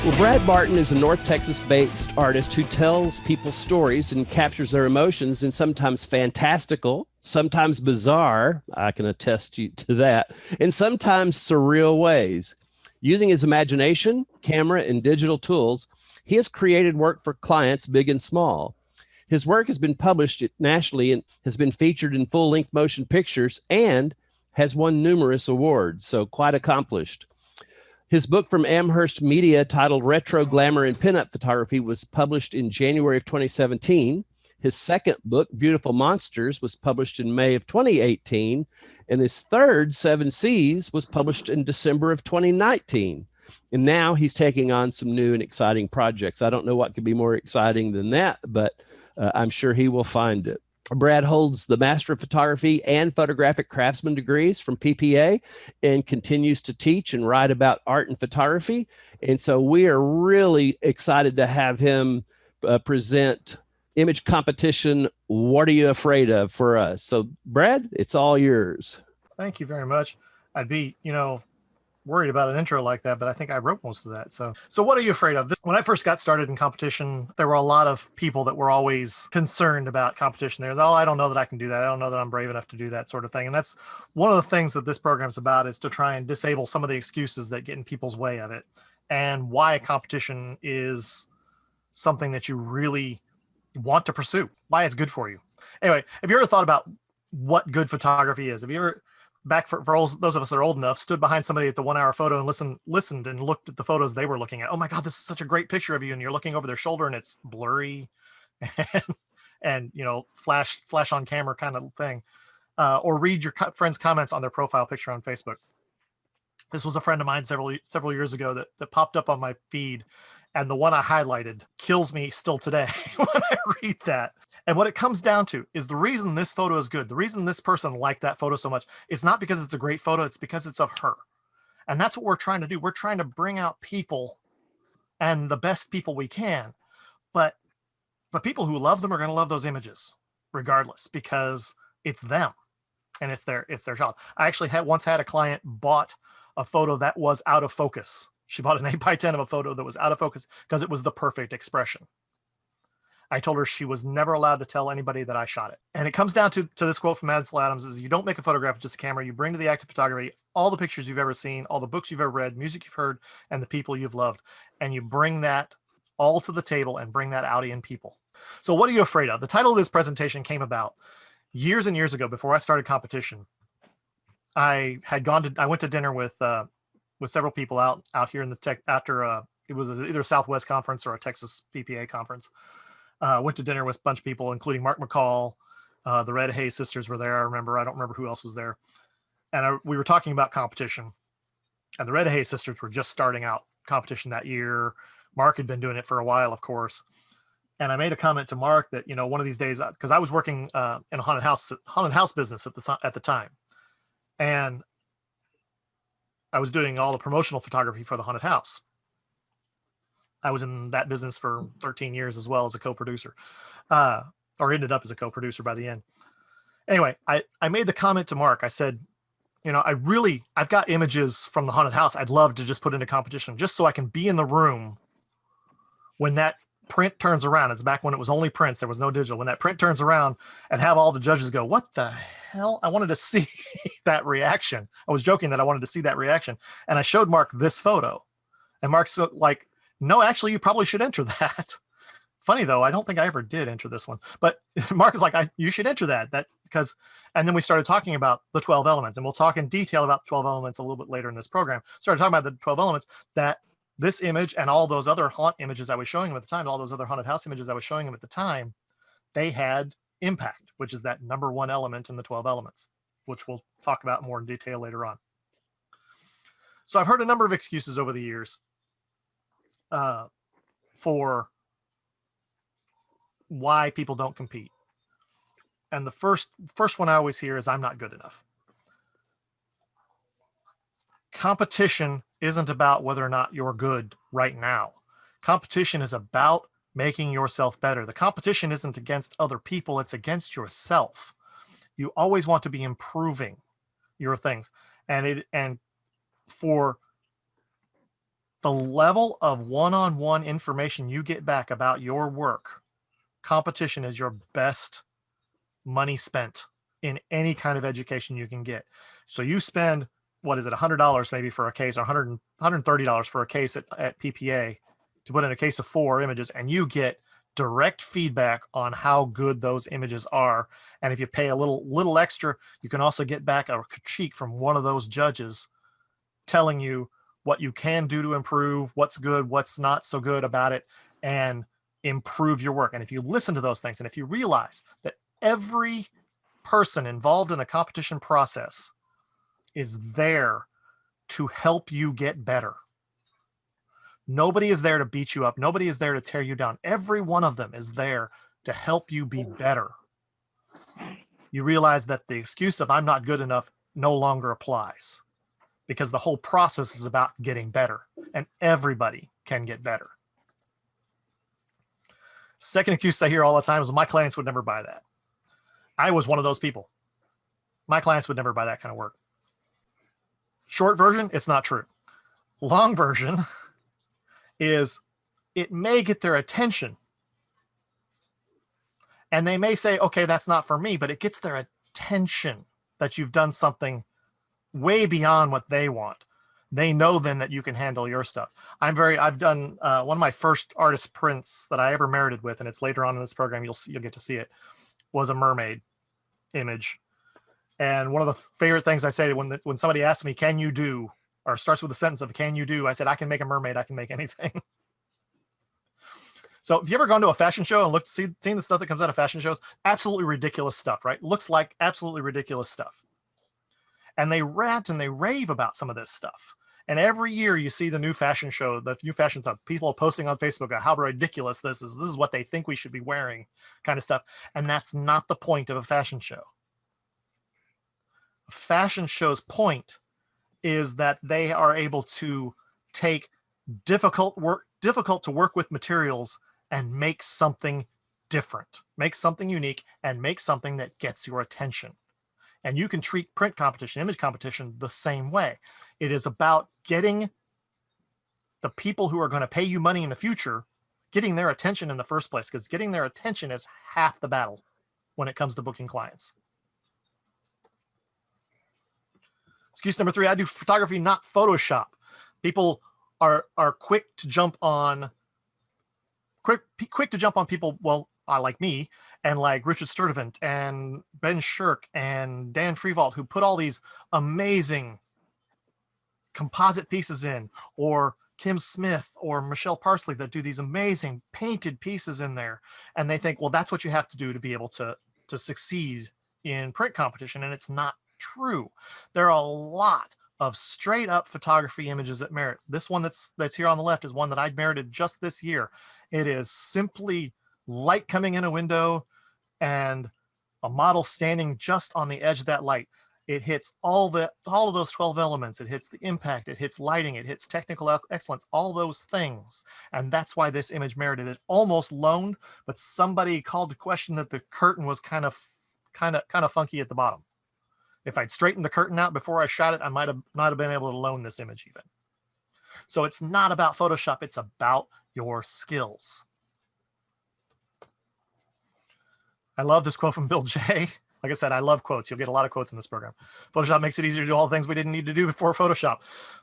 Well, Brad Barton is a North Texas-based artist who tells people stories and captures their emotions in sometimes fantastical, sometimes bizarre, I can attest you to that, and sometimes surreal ways. Using his imagination, camera, and digital tools, he has created work for clients big and small. His work has been published nationally and has been featured in full-length motion pictures and has won numerous awards, so quite accomplished. His book from Amherst Media titled Retro Glamour and Pinup Photography was published in January of 2017. His second book, Beautiful Monsters, was published in May of 2018. And his third, Seven Seas, was published in December of 2019. And now he's taking on some new and exciting projects. I don't know what could be more exciting than that, but I'm sure he will find it. Brad holds the Master of Photography and Photographic Craftsman degrees from PPA and continues to teach and write about art and photography. And so we are really excited to have him present Image Competition, What Are You Afraid Of for us? So Brad, it's all yours. Thank you very much. I'd be, worried about an intro like that, but I think I wrote most of that. So what are you afraid of? When I first got started in competition, there were a lot of people that were always concerned about competition. They're, oh, I don't know that I can do that. I don't know that I'm brave enough to do that sort of thing. And that's one of the things that this program's about, is to try and disable some of the excuses that get in people's way of it, and why competition is something that you really want to pursue, why it's good for you. Anyway, have you ever thought about what good photography is? Have you ever, back for those of us that are old enough, stood behind somebody at the 1 hour photo and listened and looked at the photos they were looking at? Oh my God, this is such a great picture of you. And you're looking over their shoulder and it's blurry and flash on camera kind of thing. Or read your friend's comments on their profile picture on Facebook. This was a friend of mine several years ago that popped up on my feed. And the one I highlighted kills me still today when I read that. And what it comes down to is, the reason this photo is good, the reason this person liked that photo so much, it's not because it's a great photo, it's because it's of her. And that's what we're trying to do. We're trying to bring out people, and the best people we can. But the people who love them are going to love those images regardless, because it's them and it's their job. I actually once had a client bought a photo that was out of focus. She bought an 8x10 of a photo that was out of focus because it was the perfect expression. I told her she was never allowed to tell anybody that I shot it. And it comes down to this quote from Ansel Adams: is you don't make a photograph with just a camera. You bring to the act of photography all the pictures you've ever seen, all the books you've ever read, music you've heard, and the people you've loved. And you bring that all to the table and bring that out in people. So what are you afraid of? The title of this presentation came about years and years ago before I started competition. I went to dinner with several people out here in the tech after it was either a Southwest conference or a Texas PPA conference. Went to dinner with a bunch of people, including Mark McCall. The Red Hay sisters were there. I don't remember who else was there. And we were talking about competition, and the Red Hay sisters were just starting out competition that year. Mark had been doing it for a while, of course. And I made a comment to Mark that, one of these days, because I was working in a haunted house business at the time. And I was doing all the promotional photography for the haunted house. I was in that business for 13 years as well as a co-producer, or ended up as a co-producer by the end. Anyway, I made the comment to Mark. I said, I've got images from the haunted house I'd love to just put into competition, just so I can be in the room when that print turns around. It's back when it was only prints. There was no digital. When that print turns around, and have all the judges go, what the hell? I wanted to see that reaction. I was joking that I wanted to see that reaction. And I showed Mark this photo, and Mark's like, no, actually, you probably should enter that. Funny though, I don't think I ever did enter this one, but Mark is like, you should enter that because, and then we started talking about the 12 elements, and we'll talk in detail about the 12 elements a little bit later in this program. Started talking about the 12 elements, that this image and all those other haunt images I was showing him at the time, all those other haunted house images I was showing him at the time, they had impact, which is that number one element in the 12 elements, which we'll talk about more in detail later on. So I've heard a number of excuses over the years for why people don't compete. And the first one I always hear is, I'm not good enough. Competition isn't about whether or not you're good right now. Competition is about making yourself better. The competition isn't against other people, it's against yourself. You always want to be improving your things. And for the level of one-on-one information you get back about your work, competition is your best money spent in any kind of education you can get. So you spend, what is it, $100 maybe for a case, or $130 for a case at PPA to put in a case of 4 images, and you get direct feedback on how good those images are. And if you pay a little extra, you can also get back a critique from one of those judges telling you what you can do to improve, what's good, what's not so good about it, and improve your work. And if you listen to those things, and if you realize that every person involved in the competition process is there to help you get better. Nobody is there to beat you up. Nobody is there to tear you down. Every one of them is there to help you be better. You realize that the excuse of I'm not good enough no longer applies, because the whole process is about getting better, and everybody can get better. Second excuse I hear all the time is my clients would never buy that. I was one of those people. My clients would never buy that kind of work. Short version, it's not true. Long version is it may get their attention. And they may say, okay, that's not for me, but it gets their attention that you've done something way beyond what they want. They know then that you can handle your stuff. I've done one of my first artist prints that I ever merited with, and it's later on in this program, you'll get to see it, was a mermaid image. And one of the favorite things I say when somebody asks me, can you do, or starts with a sentence of can you do, I said, I can make a mermaid, I can make anything. So have you ever gone to a fashion show and seen the stuff that comes out of fashion shows? Absolutely ridiculous stuff, right? Looks like absolutely ridiculous stuff. And they rant and they rave about some of this stuff. And every year you see the new fashion show, the new fashion stuff, people are posting on Facebook about how ridiculous this is. This is what they think we should be wearing, kind of stuff. And that's not the point of a fashion show. A fashion show's point is that they are able to take difficult to work with materials and make something different, make something unique, and make something that gets your attention. And you can treat print competition, image competition the same way. It is about getting the people who are going to pay you money in the future, getting their attention in the first place, because getting their attention is half the battle when it comes to booking clients. Excuse number 3, I do photography, not Photoshop. People are quick to jump on people, well, like me, and like Richard Sturtevant and Ben Shirk and Dan Freevault, who put all these amazing composite pieces in, or Kim Smith or Michelle Parsley that do these amazing painted pieces in there. And they think, well, that's what you have to do to be able to succeed in print competition. And it's not true. There are a lot of straight up photography images that merit. This one that's here on the left is one that I merited just this year. It is simply light coming in a window and a model standing just on the edge of that light. It hits all of those 12 elements. It hits the impact, it hits lighting, it hits technical excellence, all those things. And that's why this image merited it. Almost loaned, but somebody called to question that the curtain was kind of funky at the bottom. If I'd straightened the curtain out before I shot it, I might have been able to loan this image even. So it's not about Photoshop, it's about your skills. I love this quote from Bill J. Like I said, I love quotes. You'll get a lot of quotes in this program. Photoshop makes it easier to do all the things we didn't need to do before Photoshop.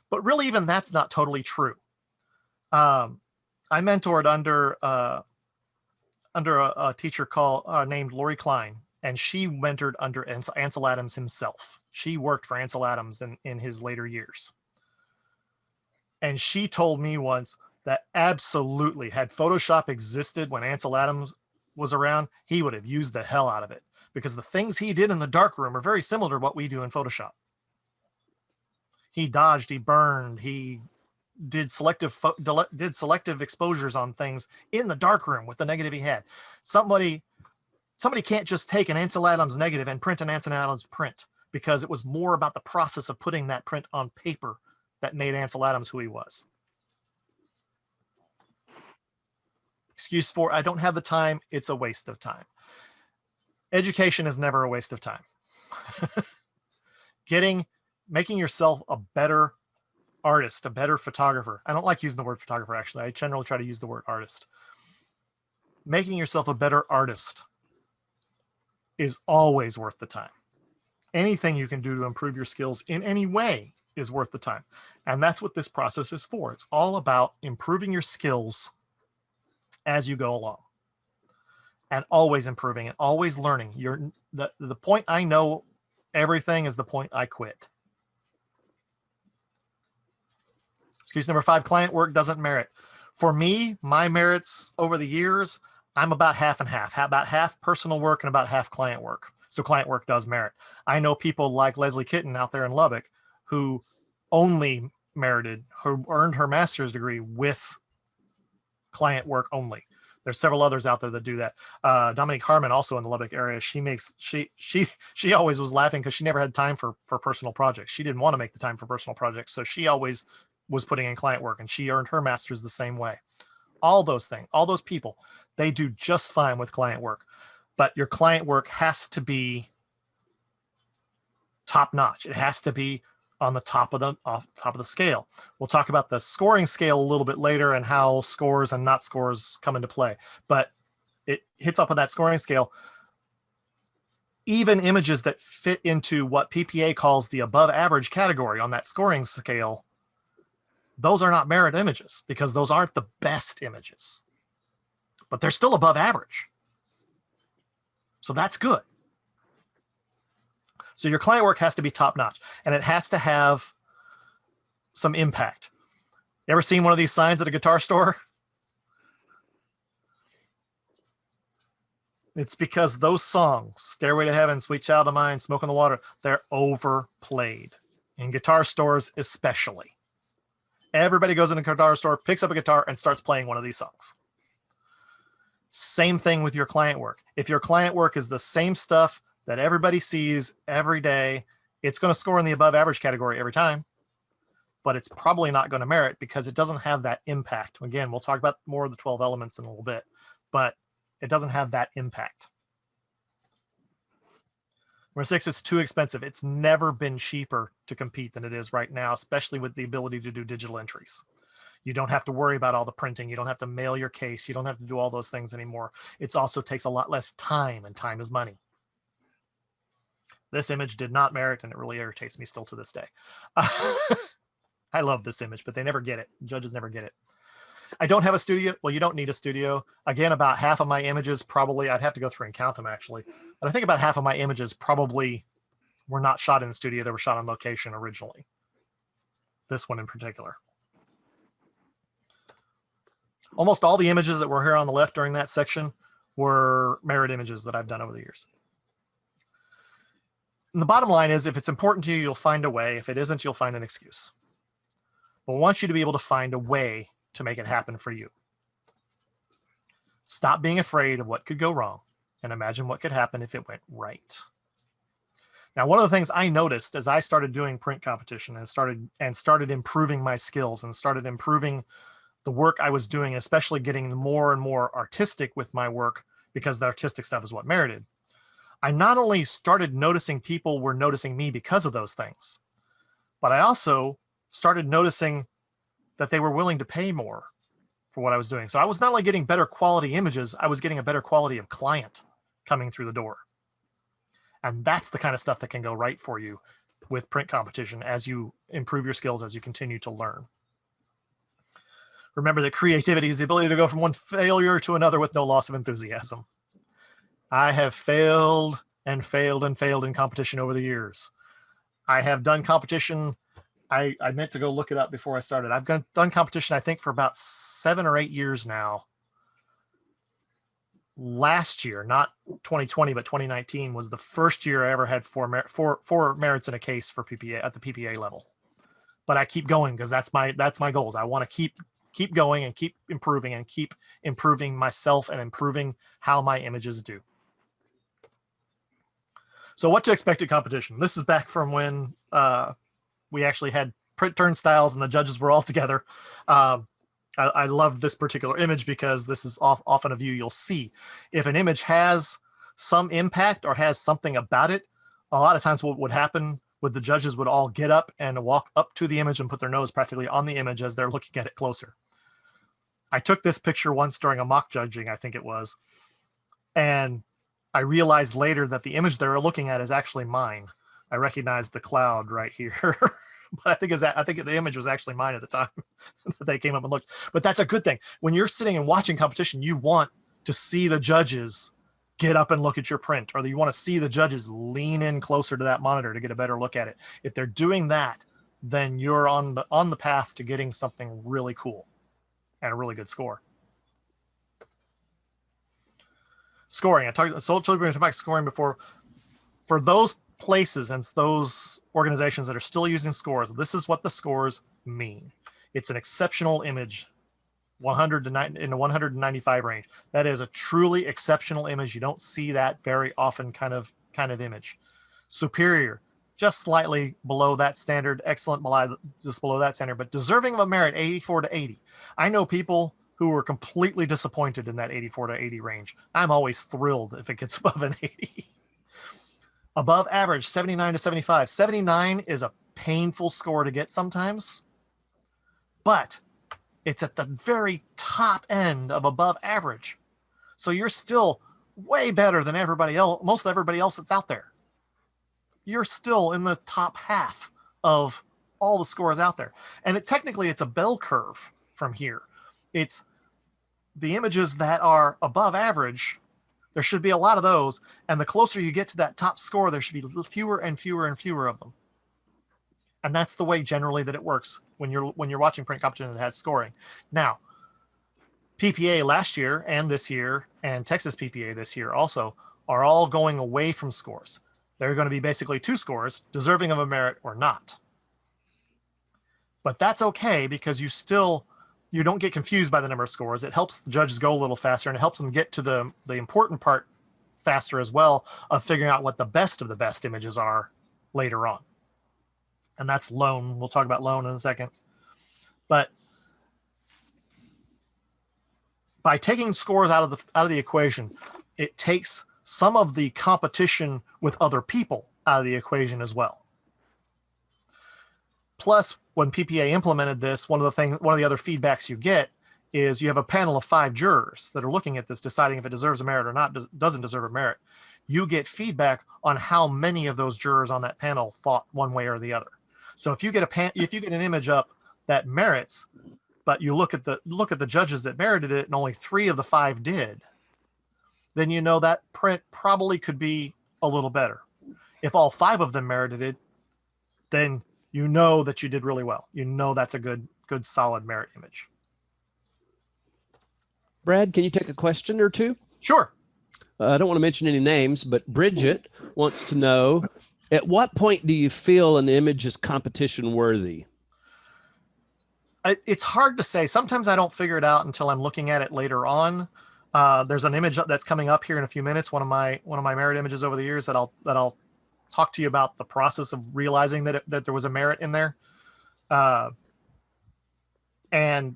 But really, even that's not totally true. I mentored under a teacher named Lori Klein, and she mentored under Ansel Adams himself. She worked for Ansel Adams in his later years. And she told me once that absolutely, had Photoshop existed when Ansel Adams was around, he would have used the hell out of it, because the things he did in the darkroom are very similar to what we do in Photoshop. He dodged, he burned, he did selective exposures on things in the darkroom with the negative he had. Somebody can't just take an Ansel Adams negative and print an Ansel Adams print, because it was more about the process of putting that print on paper that made Ansel Adams who he was. Excuse for, I don't have the time, it's a waste of time. Education is never a waste of time. Making yourself a better artist, a better photographer. I don't like using the word photographer, actually. I generally try to use the word artist. Making yourself a better artist is always worth the time. Anything you can do to improve your skills in any way is worth the time. And that's what this process is for. It's all about improving your skills as you go along and always improving and always learning. The point I know everything is the point I quit. Excuse number 5, client work doesn't merit. For me, my merits over the years, I'm about half and half, about half personal work and about half client work. So client work does merit. I know people like Leslie Kitten out there in Lubbock who only merited, who earned her master's degree with client work only. There's several others out there that do that. Dominique Harmon, also in the Lubbock area, she always was laughing because she never had time for personal projects. She didn't want to make the time for personal projects, so she always was putting in client work, and she earned her master's the same way. All those things, all those people, they do just fine with client work, but your client work has to be top notch. It has to be on the top of the scale. We'll talk about the scoring scale a little bit later and how scores and not scores come into play, but it hits up on that scoring scale. Even images that fit into what PPA calls the above average category on that scoring scale, those are not merit images because those aren't the best images, but they're still above average. So that's good. So your client work has to be top notch and it has to have some impact. You ever seen one of these signs at a guitar store? It's because those songs, Stairway to Heaven, Sweet Child of Mine, Smoke on the Water, they're overplayed in guitar stores, especially. Everybody goes in a guitar store, picks up a guitar and starts playing one of these songs. Same thing with your client work. If your client work is the same stuff that everybody sees every day, it's going to score in the above average category every time, but it's probably not going to merit because it doesn't have that impact. Again, we'll talk about more of the 12 elements in a little bit, but it doesn't have that impact. Number 6, it's too expensive. It's never been cheaper to compete than it is right now, especially with the ability to do digital entries. You don't have to worry about all the printing. You don't have to mail your case. You don't have to do all those things anymore. It also takes a lot less time, and time is money. This image did not merit, and it really irritates me still to this day. I love this image, but they never get it. Judges never get it. I don't have a studio. Well, you don't need a studio. Again, about half of my images probably, I'd have to go through and count them actually, but I think about half of my images probably were not shot in the studio. They were shot on location originally. This one in particular. Almost all the images that were here on the left during that section were merit images that I've done over the years. And the bottom line is, if it's important to you, you'll find a way. If it isn't, you'll find an excuse. But I want you to be able to find a way to make it happen for you. Stop being afraid of what could go wrong and imagine what could happen if it went right. Now, one of the things I noticed as I started doing print competition and started improving my skills and started improving the work I was doing, especially getting more and more artistic with my work, because the artistic stuff is what merited. I not only started noticing people were noticing me because of those things, but I also started noticing that they were willing to pay more for what I was doing. So I was not only getting better quality images, I was getting a better quality of client coming through the door. And that's the kind of stuff that can go right for you with print competition as you improve your skills, as you continue to learn. Remember that creativity is the ability to go from one failure to another with no loss of enthusiasm. I have failed and failed and failed in competition over the years. I have done competition. I meant to go look it up before I started. I've done competition, I think, for about 7 or 8 years now. Last year, not 2020, but 2019 was the first year I ever had four merits in a case for PPA at the PPA level. But I keep going because that's my goals. I want to keep going and keep improving myself and improving how my images do. So what to expect at competition? This is back from when we actually had print turnstiles and the judges were all together. I love this particular image because this is often a view you'll see. If an image has some impact or has something about it, a lot of times what would happen would the judges would all get up and walk up to the image and put their nose practically on the image as they're looking at it closer. I took this picture once during a mock judging, I think it was, and I realized later that the image they were looking at is actually mine. I recognized the cloud right here. But I think the image was actually mine at the time that they came up and looked. But that's a good thing. When you're sitting and watching competition, you want to see the judges get up and look at your print, or you want to see the judges lean in closer to that monitor to get a better look at it. If they're doing that, then you're on the path to getting something really cool and a really good score. Scoring. I told you about scoring before. For those places and those organizations that are still using scores, this is what the scores mean. It's an exceptional image, 100 to 90, in the 195 range. That is a truly exceptional image. You don't see that very often kind of image. Superior, just slightly below that standard. Excellent, just below that standard, but deserving of a merit, 84 to 80. I know people who were completely disappointed in that 84 to 80 range. I'm always thrilled if it gets above an 80. Above average, 79 to 75. 79 is a painful score to get sometimes, but it's at the very top end of above average. So you're still way better than everybody else, most everybody else that's out there. You're still in the top half of all the scores out there. And technically it's a bell curve from here. It's the images that are above average. There should be a lot of those, and the closer you get to that top score, there should be fewer and fewer and fewer of them. And that's the way generally that it works when you're watching print competition that has scoring. Now, PPA last year and this year, and Texas PPA this year also, are all going away from scores. They're going to be basically 2 scores, deserving of a merit or not. But that's okay, because you don't get confused by the number of scores. It helps the judges go a little faster, and it helps them get to the important part faster as well, of figuring out what the best of the best images are later on. And that's loan. We'll talk about loan in a second. But by taking scores out of the equation, it takes some of the competition with other people out of the equation as well. Plus, when PPA implemented this, one of the other feedbacks you get is you have a panel of 5 jurors that are looking at this, deciding if it deserves a merit or not, doesn't deserve a merit. You get feedback on how many of those jurors on that panel thought one way or the other. So if you get an image up that merits, but you look at the judges that merited it and only 3 of the 5 did, then you know that print probably could be a little better. If all 5 of them merited it, then you know that you did really well. You know that's a good solid merit image. Brad, can you take a question or two? Sure. I don't want to mention any names, but Bridget wants to know, at what point do you feel an image is competition worthy? It's hard to say. Sometimes I don't figure it out until I'm looking at it later on. There's an image that's coming up here in a few minutes. One of my merit images over the years that I'll talk to you about the process of realizing that there was a merit in there. And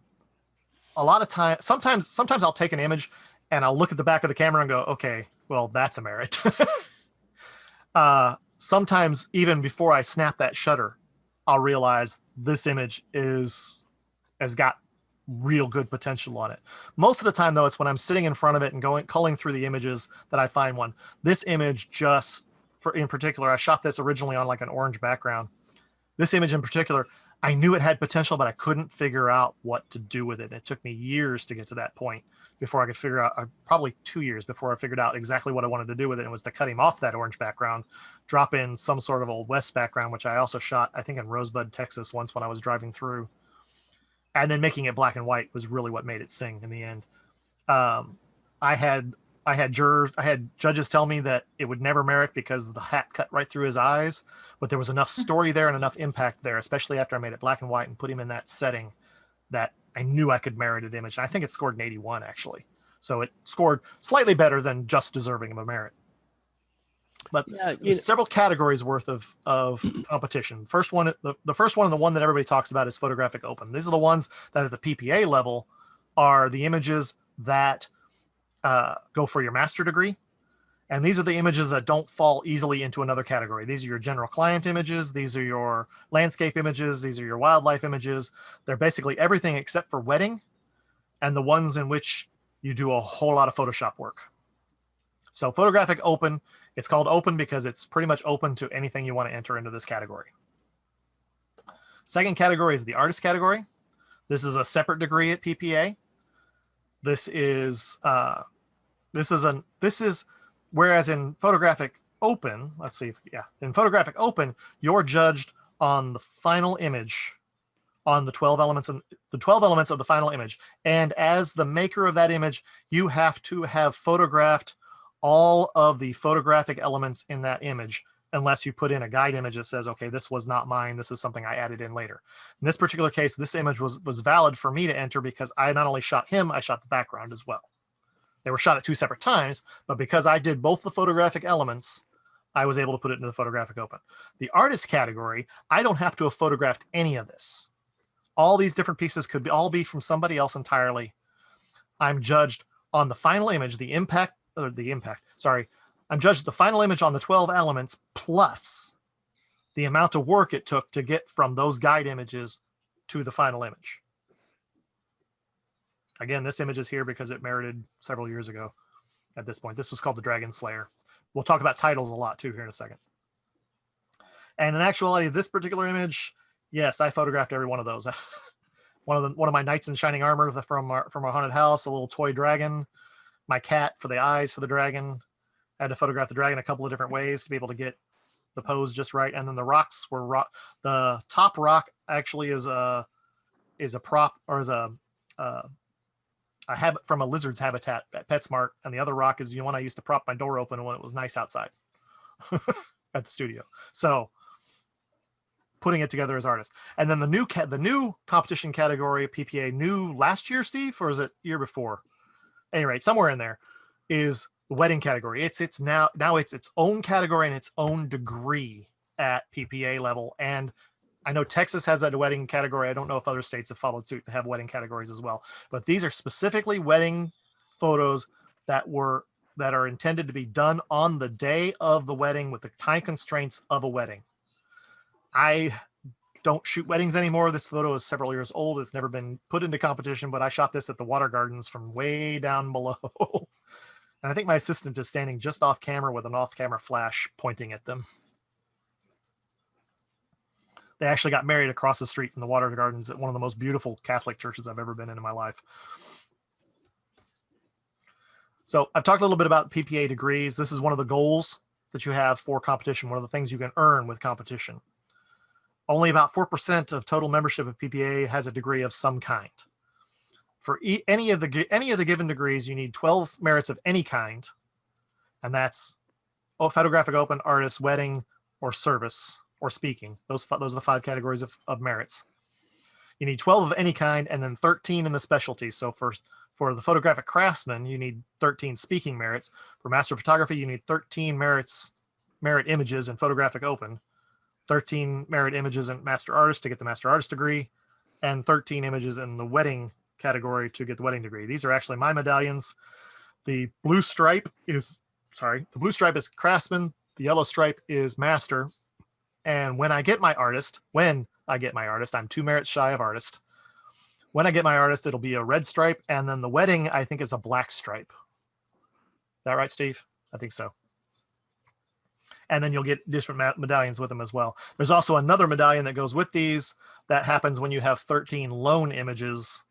a lot of time, sometimes I'll take an image and I'll look at the back of the camera and go, okay, well, that's a merit. Sometimes even before I snap that shutter, I'll realize this image has got real good potential on it. Most of the time though, it's when I'm sitting in front of it and culling through the images that I find one. This image in particular, I shot this originally on like an orange background. This image in particular, I knew it had potential, but I couldn't figure out what to do with it. It took me years to get to that point before I could figure out, probably 2 years before I figured out exactly what I wanted to do with it. And it was to cut him off that orange background, drop in some sort of Old West background, which I also shot, I think in Rosebud, Texas once when I was driving through. And then making it black and white was really what made it sing in the end. I had judges tell me that it would never merit because the hat cut right through his eyes, but there was enough story there and enough impact there, especially after I made it black and white and put him in that setting, that I knew I could merit an image. And I think it scored an 81 actually. So it scored slightly better than just deserving of a merit. But several categories worth of competition. The first one and the one that everybody talks about is photographic open. These are the ones that at the PPA level are the images that go for your master degree. And these are the images that don't fall easily into another category. These are your general client images. These are your landscape images. These are your wildlife images. They're basically everything except for wedding and the ones in which you do a whole lot of Photoshop work. So photographic open, it's called open because it's pretty much open to anything you want to enter into this category. Second category is the artist category. This is a separate degree at PPA. This is whereas in photographic open, let's see, in photographic open, you're judged on the final image, on the 12 elements and the 12 elements of the final image. And as the maker of that image, you have to have photographed all of the photographic elements in that image, unless you put in a guide image that says, okay, this was not mine. This is something I added in later. In this particular case, this image was valid for me to enter because I not only shot him, I shot the background as well. They were shot at 2 separate times, but because I did both the photographic elements, I was able to put it into the photographic open. The artist category, I don't have to have photographed any of this. All these different pieces could all be from somebody else entirely. I'm judged on the final image, I'm judged the final image on the 12 elements plus the amount of work it took to get from those guide images to the final image. Again, this image is here because it merited several years ago at this point. This was called the Dragon Slayer. We'll talk about titles a lot too here in a second. And in actuality, this particular image, yes, I photographed every one of those. one of my knights in shining armor from our haunted house, a little toy dragon, my cat for the eyes for the dragon. I had to photograph the dragon a couple of different ways to be able to get the pose just right. And then the rocks were the top rock actually is a prop, or is a habit from a lizard's habitat at PetSmart, and the other rock is the one I used to prop my door open when it was nice outside at the studio. So putting it together as artists. And then the new competition category, PPA, new last year, Steve, or is it year before? At any rate, somewhere in there is the wedding category. It's now it's its own category and its own degree at PPA level. And I know Texas has a wedding category. I don't know if other states have followed suit to have wedding categories as well. But these are specifically wedding photos that are intended to be done on the day of the wedding with the time constraints of a wedding. I don't shoot weddings anymore. This photo is several years old. It's never been put into competition, but I shot this at the Water Gardens from way down below. And I think my assistant is standing just off camera with an off-camera flash pointing at them. They actually got married across the street from the Water Gardens at one of the most beautiful Catholic churches I've ever been in my life. So I've talked a little bit about PPA degrees. This is one of the goals that you have for competition, one of the things you can earn with competition. Only about 4% of total membership of PPA has a degree of some kind. For any of the given degrees, you need 12 merits of any kind, and that's photographic open, artist, wedding, or service, or speaking. Those are the 5 categories of merits. You need 12 of any kind, and then 13 in the specialty. So for the photographic craftsman, you need 13 speaking merits. For master photography, you need 13 merit images in photographic open, 13 merit images in master artist to get the master artist degree, and 13 images in the wedding category to get the wedding degree. These are actually my medallions. The blue stripe is craftsman, the yellow stripe is master. And when I get my artist, I'm 2 merits shy of artist. When I get my artist, it'll be a red stripe, and then the wedding, I think, is a black stripe. Is that right, Steve? I think so. And then you'll get different medallions with them as well. There's also another medallion that goes with these that happens when you have 13 lone images.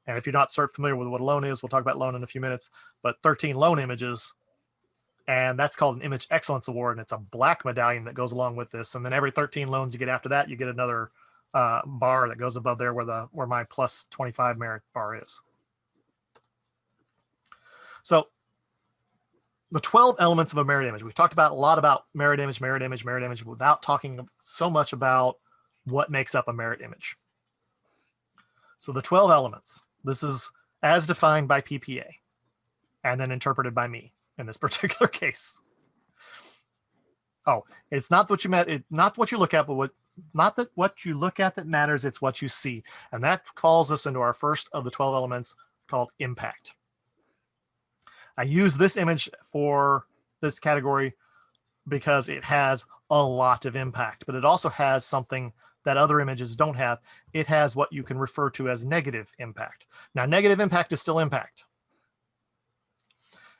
And if you're not familiar with what a lone is, we'll talk about lone in a few minutes, but 13 lone images, and that's called an Image Excellence Award, and it's a black medallion that goes along with this. And then every 13 loans you get after that, you get another bar that goes above there where my plus 25 merit bar is. So the 12 elements of a merit image. We've talked a lot about merit image without talking so much about what makes up a merit image. So the 12 elements, this is as defined by PPA and then interpreted by me in this particular case. Oh, it's not what you not what you look at, but what you look at that matters, it's what you see. And that calls us into our first of the 12 elements called impact. I use this image for this category because it has a lot of impact, but it also has something that other images don't have. It has what you can refer to as negative impact. Now, negative impact is still impact.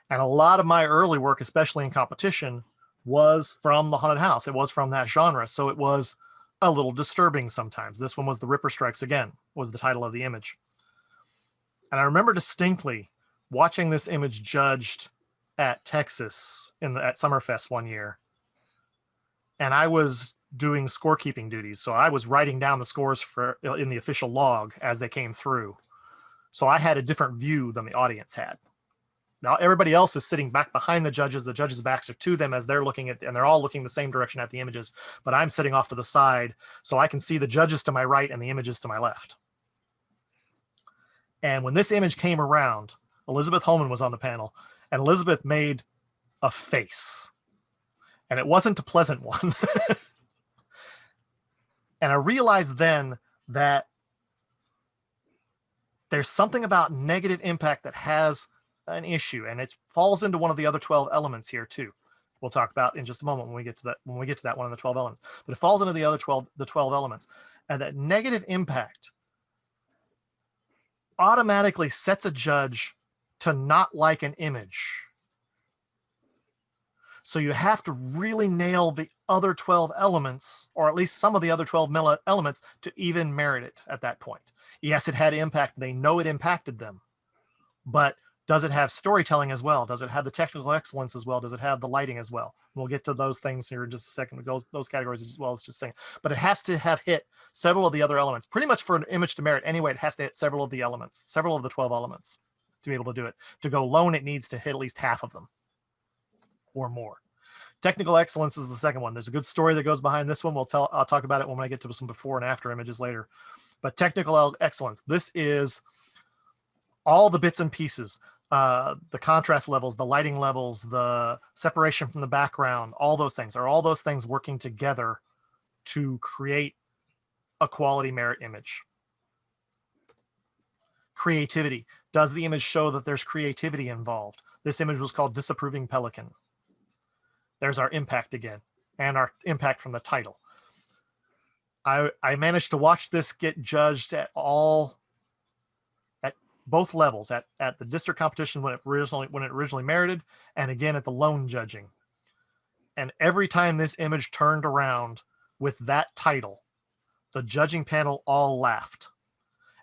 And a lot of my early work, especially in competition, was from the haunted house. It was from that genre. So it was a little disturbing sometimes. This one was The Ripper Strikes Again, was the title of the image. And I remember distinctly watching this image judged at Texas at Summerfest one year. And I was doing scorekeeping duties. So I was writing down the scores in the official log as they came through. So I had a different view than the audience had. Now everybody else is sitting back behind the judges. The judges' backs are to them as they're looking at, and they're all looking the same direction at the images, but I'm sitting off to the side so I can see the judges to my right and the images to my left. And when this image came around, Elizabeth Holman was on the panel, and Elizabeth made a face. And it wasn't a pleasant one. And I realized then that there's something about negative impact that has an issue, and it falls into one of the other 12 elements here too. We'll talk about in just a moment when we get to that one of the 12 elements. But it falls into the other 12 elements. And that negative impact automatically sets a judge to not like an image. So you have to really nail the other 12 elements, or at least some of the other 12 elements, to even merit it at that point. Yes, it had impact. They know it impacted them. But does it have storytelling as well? Does it have the technical excellence as well? Does it have the lighting as well? We'll get to those things here in just a second. Those categories as well as just saying. But it has to have hit several of the other elements. Pretty much for an image to merit anyway, it has to hit several of the elements, several of the 12 elements to be able to do it. To go lone, it needs to hit at least half of them or more. Technical excellence is the second one. There's a good story that goes behind this one. I'll talk about it when I get to some before and after images later. But technical excellence, this is all the bits and pieces, the contrast levels, the lighting levels, the separation from the background, all those things. Are all those things working together to create a quality merit image? Creativity. Does the image show that there's creativity involved? This image was called Disapproving Pelican. There's our impact again, and our impact from the title. I managed to watch this get judged at both levels, at the district competition when it originally merited, and again at the lone judging. And every time this image turned around with that title, the judging panel all laughed.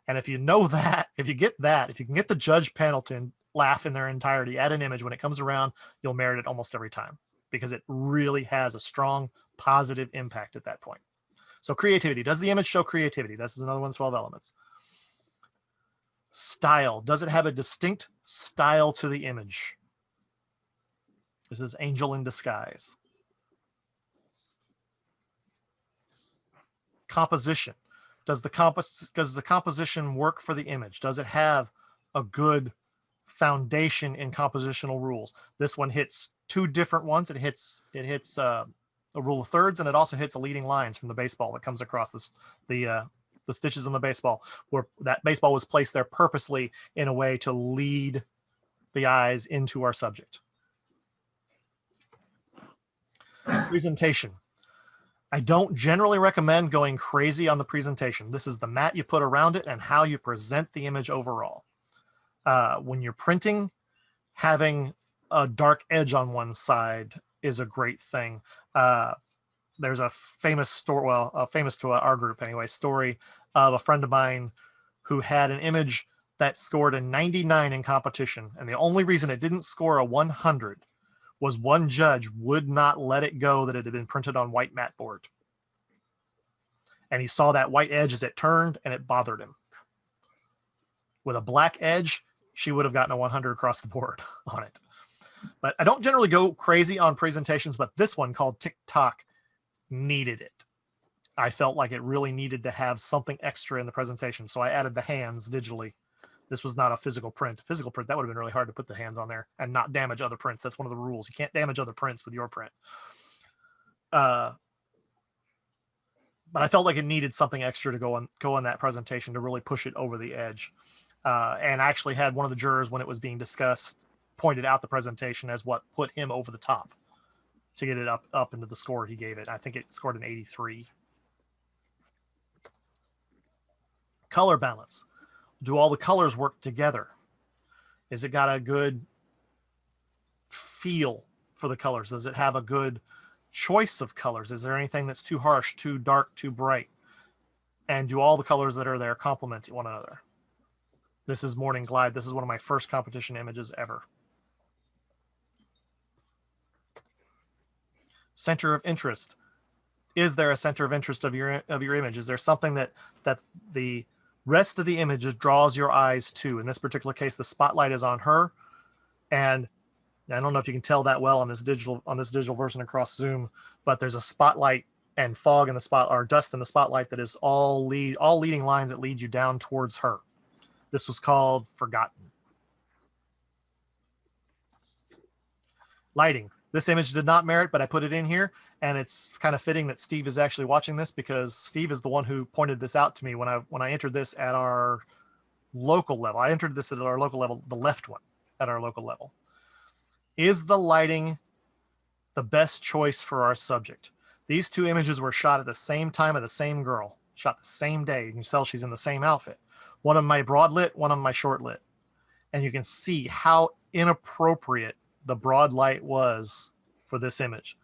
And if you know that, if you can get the judge panel to laugh in their entirety at an image when it comes around, you'll merit it almost every time, because it really has a strong positive impact at that point. So creativity. Does the image show creativity? This is another one of the 12 elements. Style. Does it have a distinct style to the image? This is Angel in Disguise. Composition. Does the composition work for the image? Does it have a good foundation in compositional rules? This one hits two different ones. It hits a rule of thirds, and it also hits a leading lines from the baseball that comes across the stitches on the baseball, where that baseball was placed there purposely in a way to lead the eyes into our subject. Presentation. I don't generally recommend going crazy on the presentation. This is the mat you put around it and how you present the image overall. When you're printing, having a dark edge on one side is a great thing. There's a famous story, well, famous to our group anyway, story of a friend of mine who had an image that scored a 99 in competition. And the only reason it didn't score a 100 was one judge would not let it go that it had been printed on white mat board. And he saw that white edge as it turned, and it bothered him. With a black edge, she would have gotten a 100 across the board on it. But I don't generally go crazy on presentations, but this one called TikTok needed it. I felt like it really needed to have something extra in the presentation. So I added the hands digitally. This was not a physical print. Physical print, that would have been really hard to put the hands on there and not damage other prints. That's one of the rules. You can't damage other prints with your print. But I felt like it needed something extra to go on that presentation to really push it over the edge. And I actually had one of the jurors, when it was being discussed, pointed out the presentation as what put him over the top to get it up into the score he gave it. I think it scored an 83. Color balance. Do all the colors work together? Is it got a good feel for the colors? Does it have a good choice of colors? Is there anything that's too harsh, too dark, too bright? And do all the colors that are there complement one another? This is Morning Glide. This is one of my first competition images ever. Center of interest. Is there a center of interest of your image? Is there something that the rest of the image draws your eyes to? In this particular case, the spotlight is on her, and I don't know if you can tell that well on this digital version across Zoom, but there's a spotlight and fog in the spot, or dust in the spotlight, that is all leading lines that lead you down towards her. This was called Forgotten. Lighting. This image did not merit, but I put it in here, and it's kind of fitting that Steve is actually watching this, because Steve is the one who pointed this out to me when I entered this at our local level. I entered this at our local level, the left one at our local level. Is the lighting the best choice for our subject? These two images were shot at the same time of the same girl, shot the same day. You can tell she's in the same outfit. One of my broad lit, one of my short lit. And you can see how inappropriate the broad light was for this image.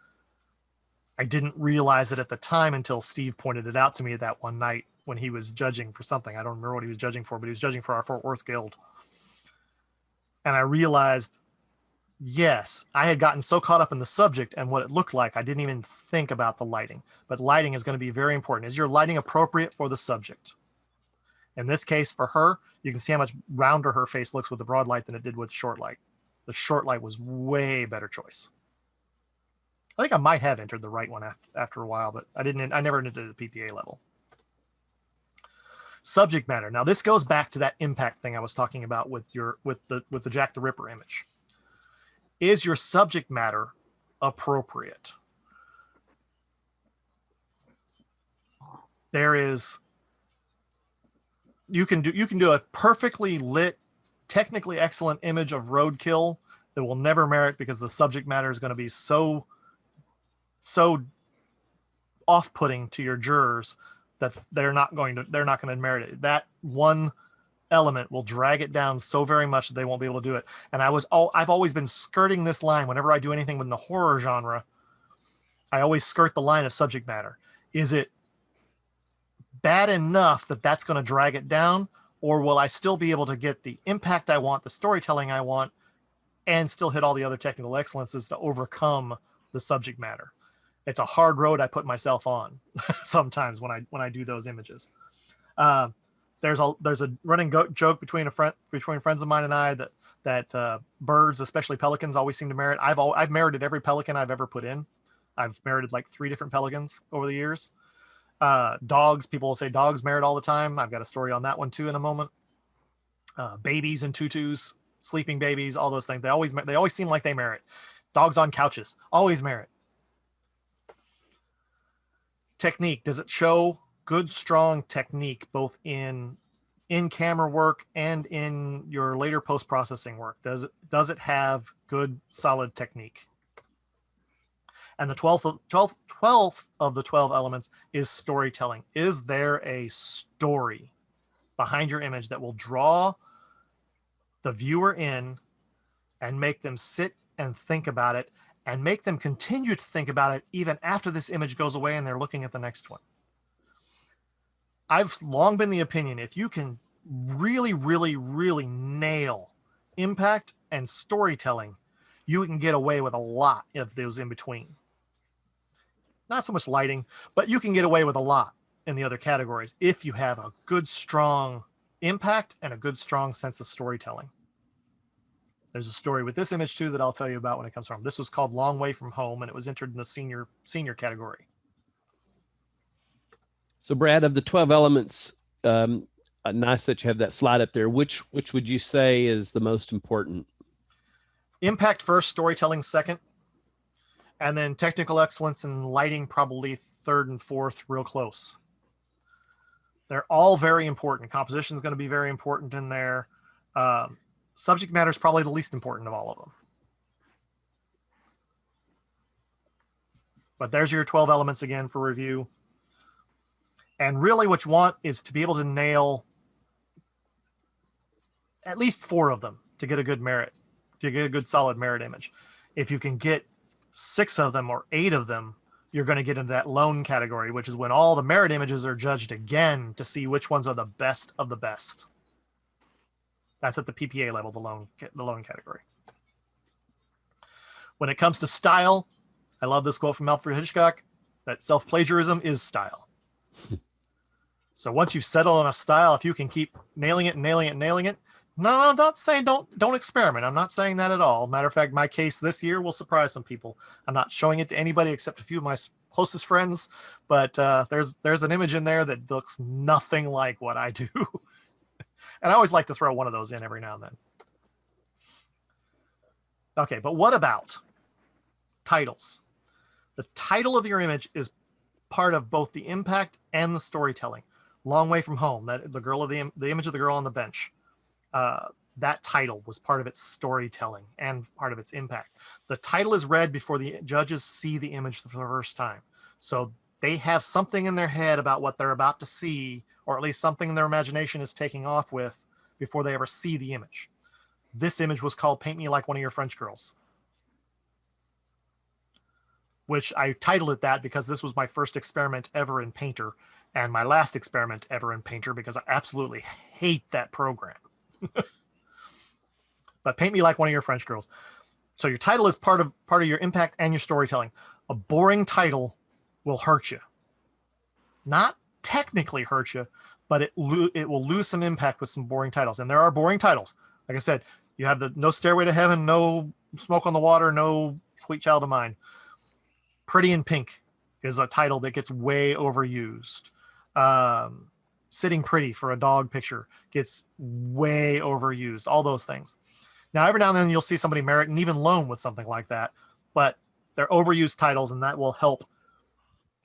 I didn't realize it at the time until Steve pointed it out to me that one night when he was judging for something. I don't remember what he was judging for, but he was judging for our Fort Worth Guild. And I realized, yes, I had gotten so caught up in the subject and what it looked like, I didn't even think about the lighting. But lighting is going to be very important. Is your lighting appropriate for the subject? In this case, for her, you can see how much rounder her face looks with the broad light than it did with short light. The short light was way better choice. I think I might have entered the right one after a while, but I never entered the PPA level. Subject matter. Now this goes back to that impact thing I was talking about with the Jack the Ripper image. Is your subject matter appropriate? You can do a perfectly lit, technically excellent image of roadkill that will never merit because the subject matter is going to be so off-putting to your jurors that they're not going to merit it. That one element will drag it down so very much that they won't be able to do it. And I've always been skirting this line whenever I do anything within the horror genre. I always skirt the line of subject matter. Is it bad enough that that's going to drag it down, or will I still be able to get the impact I want, the storytelling I want, and still hit all the other technical excellences to overcome the subject matter? It's a hard road I put myself on sometimes when I do those images. There's a running joke between friends of mine and I that birds, especially pelicans, always seem to merit. I've merited every pelican I've ever put in. I've merited like 3 different pelicans over the years. Dogs, people will say dogs merit all the time. I've got a story on that one too in a moment. Babies and tutus, sleeping babies, all those things. They always seem like they merit. Dogs on couches always merit. Technique. Does it show good, strong technique both in camera work and in your later post-processing work? Does it have good, solid technique? And the 12th of the 12 elements is storytelling. Is there a story behind your image that will draw the viewer in and make them sit and think about it, and make them continue to think about it even after this image goes away and they're looking at the next one? I've long been the opinion, if you can really, really, really nail impact and storytelling, you can get away with a lot of those in between. Not so much lighting, but you can get away with a lot in the other categories if you have a good, strong impact and a good, strong sense of storytelling. There's a story with this image too that I'll tell you about when it comes from. This was called Long Way From Home, and it was entered in the senior category. So Brad, of the 12 elements, nice that you have that slide up there. Which would you say is the most important? Impact first, storytelling second, and then technical excellence and lighting probably third and fourth, real close. They're all very important. Composition is going to be very important in there. Subject matter is probably the least important of all of them. But there's your 12 elements again for review. And really what you want is to be able to nail at least 4 of them to get a good merit, to get a good solid merit image. If you can get 6 of them or 8 of them, you're going to get into that lone category, which is when all the merit images are judged again to see which ones are the best of the best. That's at the PPA level, the lone category. When it comes to style, I love this quote from Alfred Hitchcock, that self-plagiarism is style. So once you've settled on a style, if you can keep nailing it, no, I'm not saying don't experiment. I'm not saying that at all. Matter of fact, my case this year will surprise some people. I'm not showing it to anybody except a few of my closest friends, but there's an image in there that looks nothing like what I do. And I always like to throw one of those in every now and then. Okay, but what about titles? The title of your image is part of both the impact and the storytelling. Long Way from Home, that the image of the girl on the bench. That title was part of its storytelling and part of its impact. The title is read before the judges see the image for the first time. So they have something in their head about what they're about to see, or at least something their imagination is taking off with before they ever see the image. This image was called Paint Me Like One of Your French Girls, which I titled it that because this was my first experiment ever in Painter and my last experiment ever in Painter because I absolutely hate that program. But Paint Me Like One of Your French Girls. So your title is part of your impact and your storytelling. A boring title will hurt you. Not technically hurt you, but it will lose some impact with some boring titles. And there are boring titles. Like I said, you have the No Stairway to Heaven, No Smoke on the Water, No Sweet Child of Mine. Pretty in Pink is a title that gets way overused. Sitting Pretty for a dog picture gets way overused. All those things. Now, every now and then you'll see somebody merit and even loan with something like that, but they're overused titles, and that will help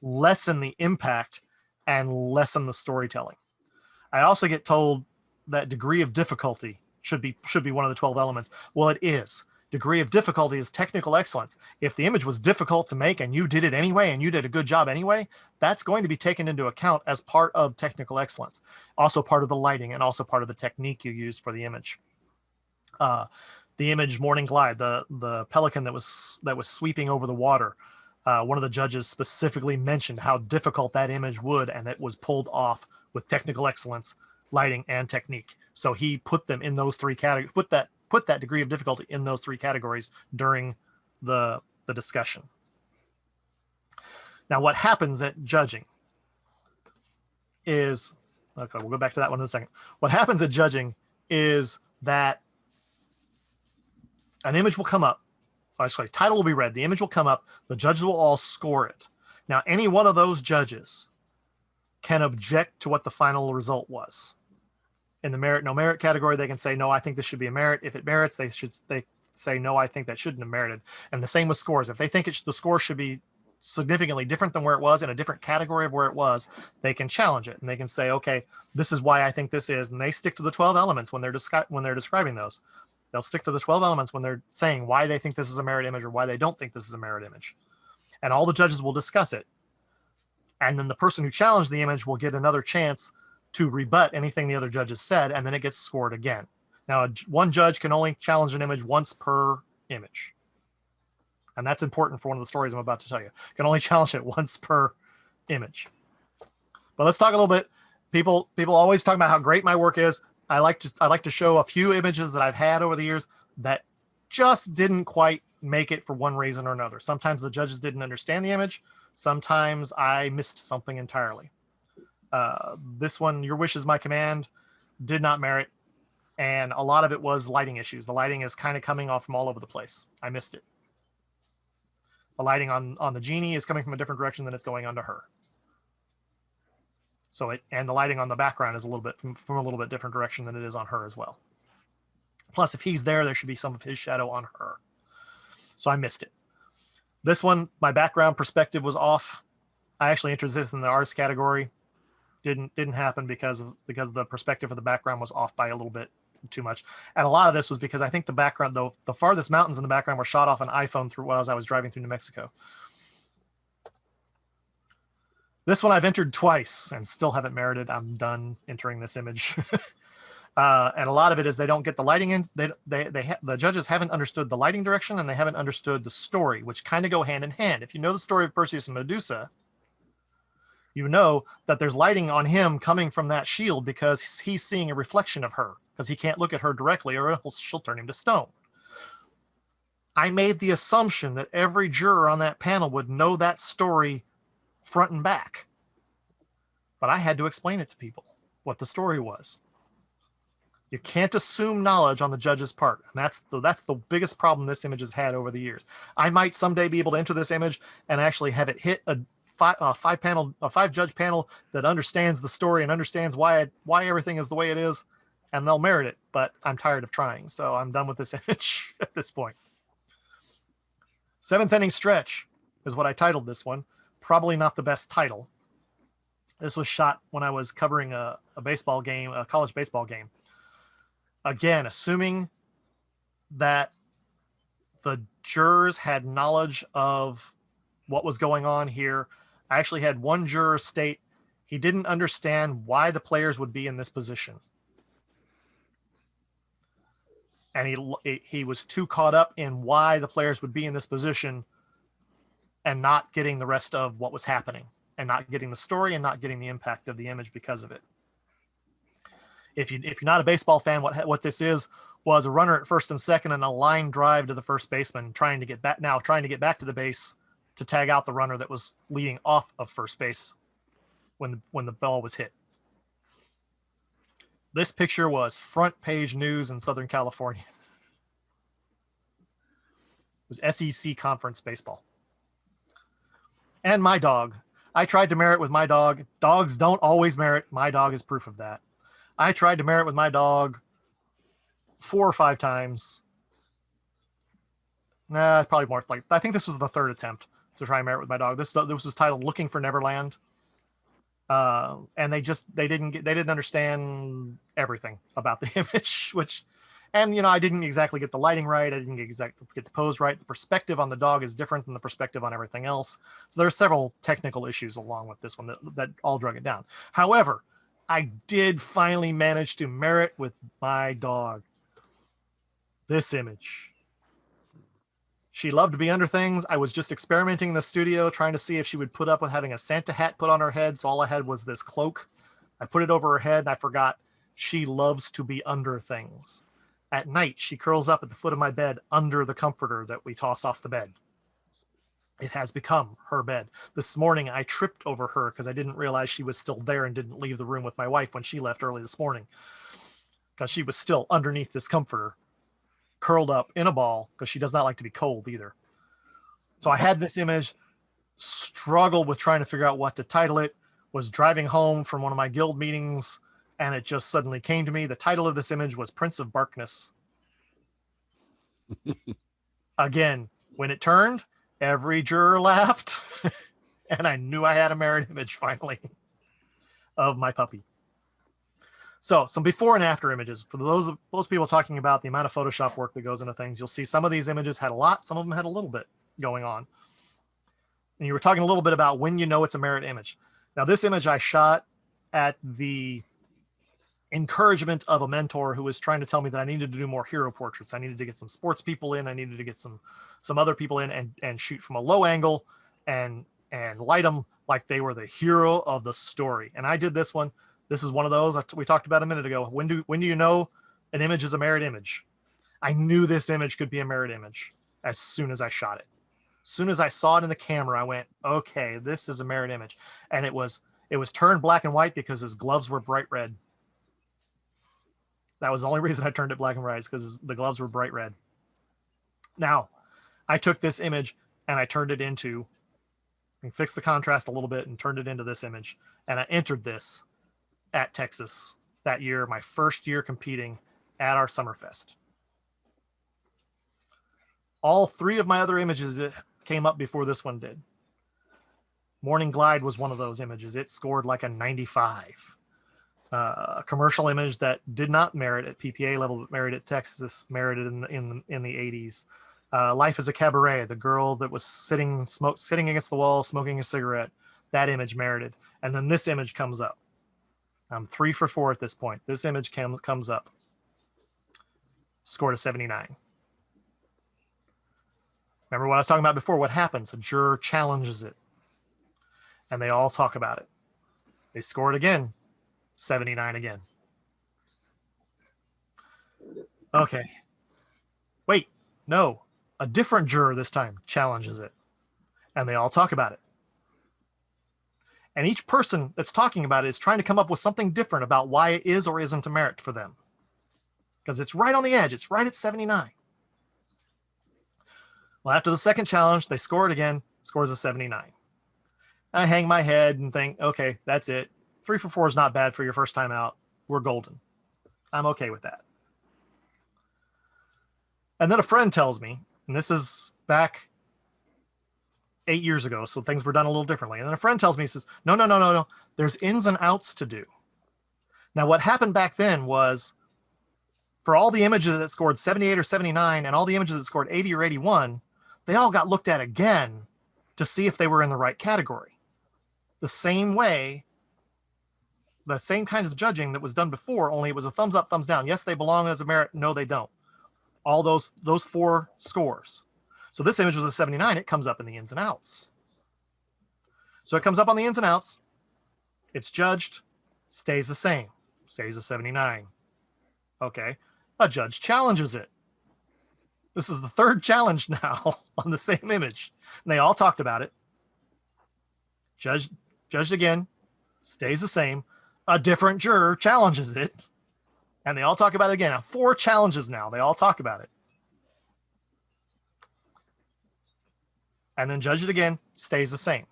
lessen the impact and lessen the storytelling. I also get told that degree of difficulty should be one of the 12 elements. Well, it is. Degree of difficulty is technical excellence. If the image was difficult to make and you did it anyway and you did a good job anyway, that's going to be taken into account as part of technical excellence. Also part of the lighting and also part of the technique you use for the image. The image Morning Glide, the pelican that was sweeping over the water. One of the judges specifically mentioned how difficult that image would, and it was pulled off with technical excellence, lighting, and technique. So he put them in those 3 categories, put that degree of difficulty in those 3 categories during the discussion. Now, what happens at judging is, okay, we'll go back to that one in a second. What happens at judging is that an image will come up. Actually, title will be read. The image will come up. The judges will all score it. Now, any one of those judges can object to what the final result was. In the merit, no merit category, they can say, no, I think this should be a merit. If it merits, they say, no, I think that shouldn't have merited. And the same with scores. If they think the score should be significantly different than where it was in a different category of where it was, they can challenge it. And they can say, okay, this is why I think this is. And they stick to the 12 elements when they're describing those. They'll stick to the 12 elements when they're saying why they think this is a merit image or why they don't think this is a merit image. And all the judges will discuss it. And then the person who challenged the image will get another chance to rebut anything the other judges said, and then it gets scored again. Now, one judge can only challenge an image once per image. And that's important for one of the stories I'm about to tell you. Can only challenge it once per image. But let's talk a little bit. People always talk about how great my work is. I like to show a few images that I've had over the years that just didn't quite make it for one reason or another. Sometimes the judges didn't understand the image. Sometimes I missed something entirely. This one, Your Wish Is My Command, did not merit. And a lot of it was lighting issues. The lighting is kind of coming off from all over the place. I missed it. The lighting on the genie is coming from a different direction than it's going onto her. And the lighting on the background is a little bit from a little bit different direction than it is on her as well. Plus, if he's there should be some of his shadow on her. So I missed it. This one, my background perspective was off. I actually entered this in the artist category. Didn't happen because the perspective of the background was off by a little bit. too much. And a lot of this was because I think the background, though, the farthest mountains in the background were shot off an iPhone through while I was driving through New Mexico. This one I've entered twice and still haven't merited. I'm done entering this image. And a lot of it is they don't get the lighting in. The judges haven't understood the lighting direction, and they haven't understood the story, which kind of go hand in hand. If you know the story of Perseus and Medusa, you know that there's lighting on him coming from that shield because he's seeing a reflection of her, because he can't look at her directly or else she'll turn him to stone. I made the assumption that every juror on that panel would know that story front and back. But I had to explain it to people, what the story was. You can't assume knowledge on the judge's part. And that's the biggest problem this image has had over the years. I might someday be able to enter this image and actually have it hit a five judge panel that understands the story and understands why everything is the way it is, and they'll merit it. But I'm tired of trying, so I'm done with this image at this point. Seventh inning stretch is what I titled this one. Probably not the best title. This was shot when I was covering a baseball game, a college baseball game. Again, assuming that the jurors had knowledge of what was going on here. I actually had one juror state he didn't understand why the players would be in this position. And he was too caught up in why the players would be in this position and not getting the rest of what was happening, and not getting the story and not getting the impact of the image because of it. If you're not a baseball fan, what this was a runner at first and second and a line drive to the first baseman trying to get back to the base to tag out the runner that was leading off of first base when the ball was hit. This picture was front page news in Southern California. It was SEC conference baseball. And my dog. I tried to merit with my dog. Dogs don't always merit. My dog is proof of that. I tried to merit with my dog 4 or 5 times. Nah, probably more. Like, I think this was the 3rd attempt to try and merit with my dog. This was titled "Looking for Neverland," and they didn't understand everything about the image. And I didn't exactly get the lighting right. I didn't get the pose right. The perspective on the dog is different than the perspective on everything else. So there are several technical issues along with this one that all drug it down. However, I did finally manage to merit with my dog. This image. She loved to be under things. I was just experimenting in the studio, trying to see if she would put up with having a Santa hat put on her head. So all I had was this cloak. I put it over her head, and I forgot she loves to be under things. At night, she curls up at the foot of my bed under the comforter that we toss off the bed. It has become her bed. This morning, I tripped over her because I didn't realize she was still there and didn't leave the room with my wife when she left early this morning, because she was still underneath this comforter, curled up in a ball, because she does not like to be cold either. So I had this image, struggled with trying to figure out what to title it, was driving home from one of my guild meetings, and it just suddenly came to me. The title of this image was Prince of Barkness. Again, when it turned, every juror laughed, and I knew I had a merit image finally of my puppy. So some before and after images. For those people talking about the amount of Photoshop work that goes into things, you'll see some of these images had a lot, some of them had a little bit going on. And you were talking a little bit about when you know it's a merit image. Now, this image I shot at the encouragement of a mentor who was trying to tell me that I needed to do more hero portraits. I needed to get some sports people in. I needed to get some other people in and shoot from a low angle and light them like they were the hero of the story. And I did this one. This is one of those we talked about a minute ago. When do you know an image is a merit image? I knew this image could be a merit image as soon as I shot it. As soon as I saw it in the camera, I went, okay, this is a merit image. And it was turned black and white because his gloves were bright red. That was the only reason I turned it black and white, is because the gloves were bright red. Now, I took this image and I turned it into, and fixed the contrast a little bit and turned it into this image. And I entered this at Texas that year, my first year competing at our Summerfest. All 3 of my other images that came up before this one did. Morning Glide was one of those images. It scored like a 95. A commercial image that did not merit at PPA level, but merited at Texas, merited in the 80s. Life is a Cabaret, the girl that was sitting against the wall, smoking a cigarette. That image merited. And then this image comes up. I'm 3 for 4 at this point. This image comes up. Scored a 79. Remember what I was talking about before? What happens? A juror challenges it. And they all talk about it. They score it again. 79 again. Okay. Wait, no. A different juror this time challenges it. And they all talk about it. And each person that's talking about it is trying to come up with something different about why it is or isn't a merit for them. Because it's right on the edge. It's right at 79. Well, after the second challenge, they score it again, scores a 79. I hang my head and think, okay, that's it. 3 for 4 is not bad for your first time out. We're golden. I'm okay with that. And then a friend tells me, and this is back 8 years ago, so things were done a little differently. And then a friend tells me, he says, no. There's ins and outs to do. Now, what happened back then was for all the images that scored 78 or 79 and all the images that scored 80 or 81, they all got looked at again to see if they were in the right category. The same way, the same kind of judging that was done before, only it was a thumbs up, thumbs down. Yes, they belong as a merit. No, they don't. All those 4 scores. So this image was a 79. It comes up in the ins and outs. So it comes up on the ins and outs. It's judged, stays the same, stays a 79. Okay. A judge challenges it. This is the third challenge now on the same image. And they all talked about it. Judged again, stays the same. A different juror challenges it. And they all talk about it again. Now, 4 challenges now. They all talk about it. And then judge it again, stays the same.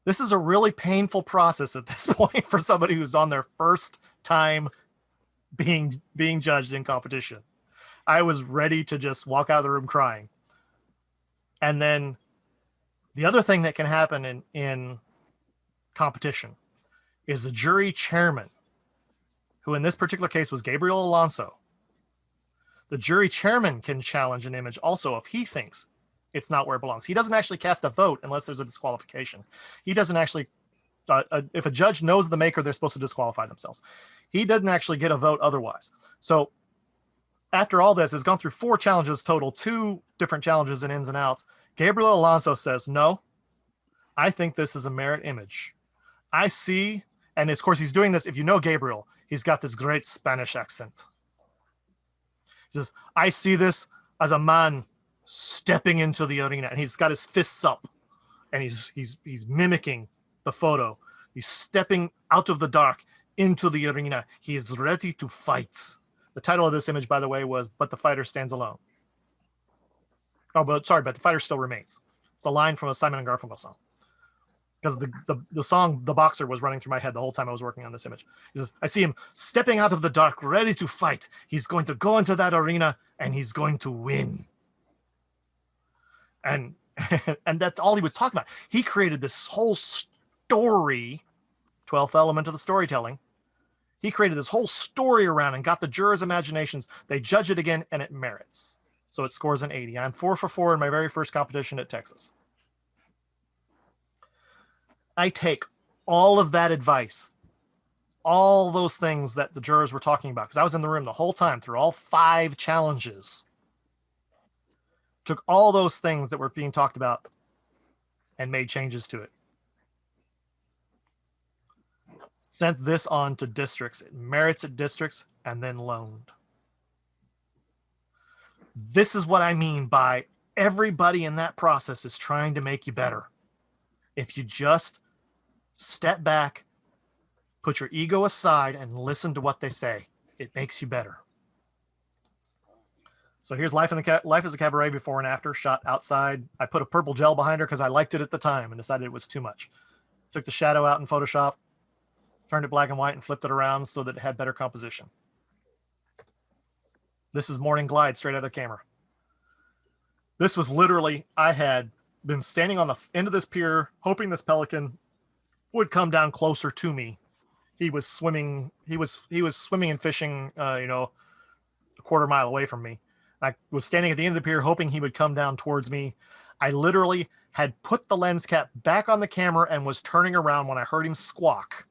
This is a really painful process at this point for somebody who's on their first time being judged in competition. I was ready to just walk out of the room crying. And then the other thing that can happen in competition is the jury chairman, who in this particular case was Gabriel Alonso. The jury chairman can challenge an image also if he thinks it's not where it belongs. He doesn't actually cast a vote unless there's a disqualification. He doesn't actually, if a judge knows the maker, they're supposed to disqualify themselves. He doesn't actually get a vote otherwise. So after all this, has gone through 4 challenges total, 2 different challenges in ins and outs. Gabriel Alonso says, no, I think this is a merit image. I see, and of course he's doing this, if you know Gabriel, he's got this great Spanish accent. He says, I see this as a man stepping into the arena, and he's got his fists up, and he's mimicking the photo. He's stepping out of the dark into the arena. He is ready to fight. The title of this image, by the way, was "But the Fighter Stands Alone." Oh, but the fighter still remains. It's a line from a Simon and Garfunkel song. Because the song "The Boxer" was running through my head the whole time I was working on this image. He says, I see him stepping out of the dark, ready to fight. He's going to go into that arena and he's going to win. And that's all he was talking about. He created this whole story, 12th element of the storytelling. He created this whole story around and got the jurors' imaginations. They judge it again and it merits. So it scores an 80. I'm 4 for 4 in my very first competition at Texas. I take all of that advice, all those things that the jurors were talking about, because I was in the room the whole time through all 5 challenges, took all those things that were being talked about and made changes to it. Sent this on to districts. It merits at districts and then loaned. This is what I mean by everybody in that process is trying to make you better. If you just step back, put your ego aside, and listen to what they say, it makes you better. So here's Life as a Cabaret before and after, shot outside. I put a purple gel behind her because I liked it at the time and decided it was too much. Took the shadow out in Photoshop, turned it black and white, and flipped it around so that it had better composition. This is Morning Glide straight out of camera. This was literally, I had been standing on the end of this pier, hoping this pelican would come down closer to me he was swimming. He was swimming and fishing. A quarter mile away from me. I was standing at the end of the pier, hoping he would come down towards me. I literally had put the lens cap back on the camera and was turning around when I heard him squawk.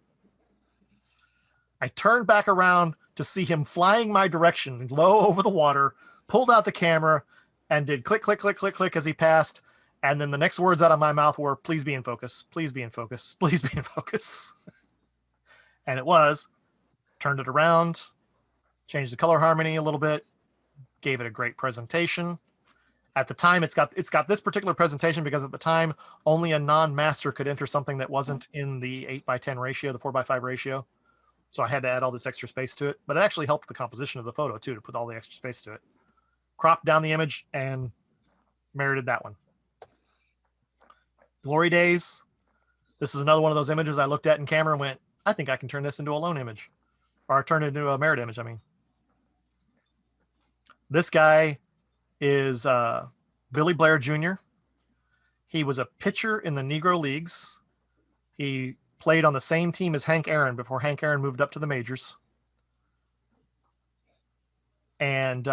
I turned back around to see him flying my direction, low over the water, pulled out the camera, and did click, click, click, click, click as he passed. And then the next words out of my mouth were, "Please be in focus. Please be in focus. Please be in focus." And it was. Turned it around, changed the color harmony a little bit, gave it a great presentation. At the time, it's got this particular presentation because at the time, only a non-master could enter something that wasn't in the 8:10 ratio, the 4:5 ratio. So I had to add all this extra space to it, but it actually helped the composition of the photo too, to put all the extra space to it. Cropped down the image and merited that one. Glory days. This is another one of those images I looked at in camera and went, I think I can turn this into a lone image, or turn it into a merit image. I mean, this guy is Billy Blair Jr. He was a pitcher in the Negro Leagues. He played on the same team as Hank Aaron before Hank Aaron moved up to the majors. And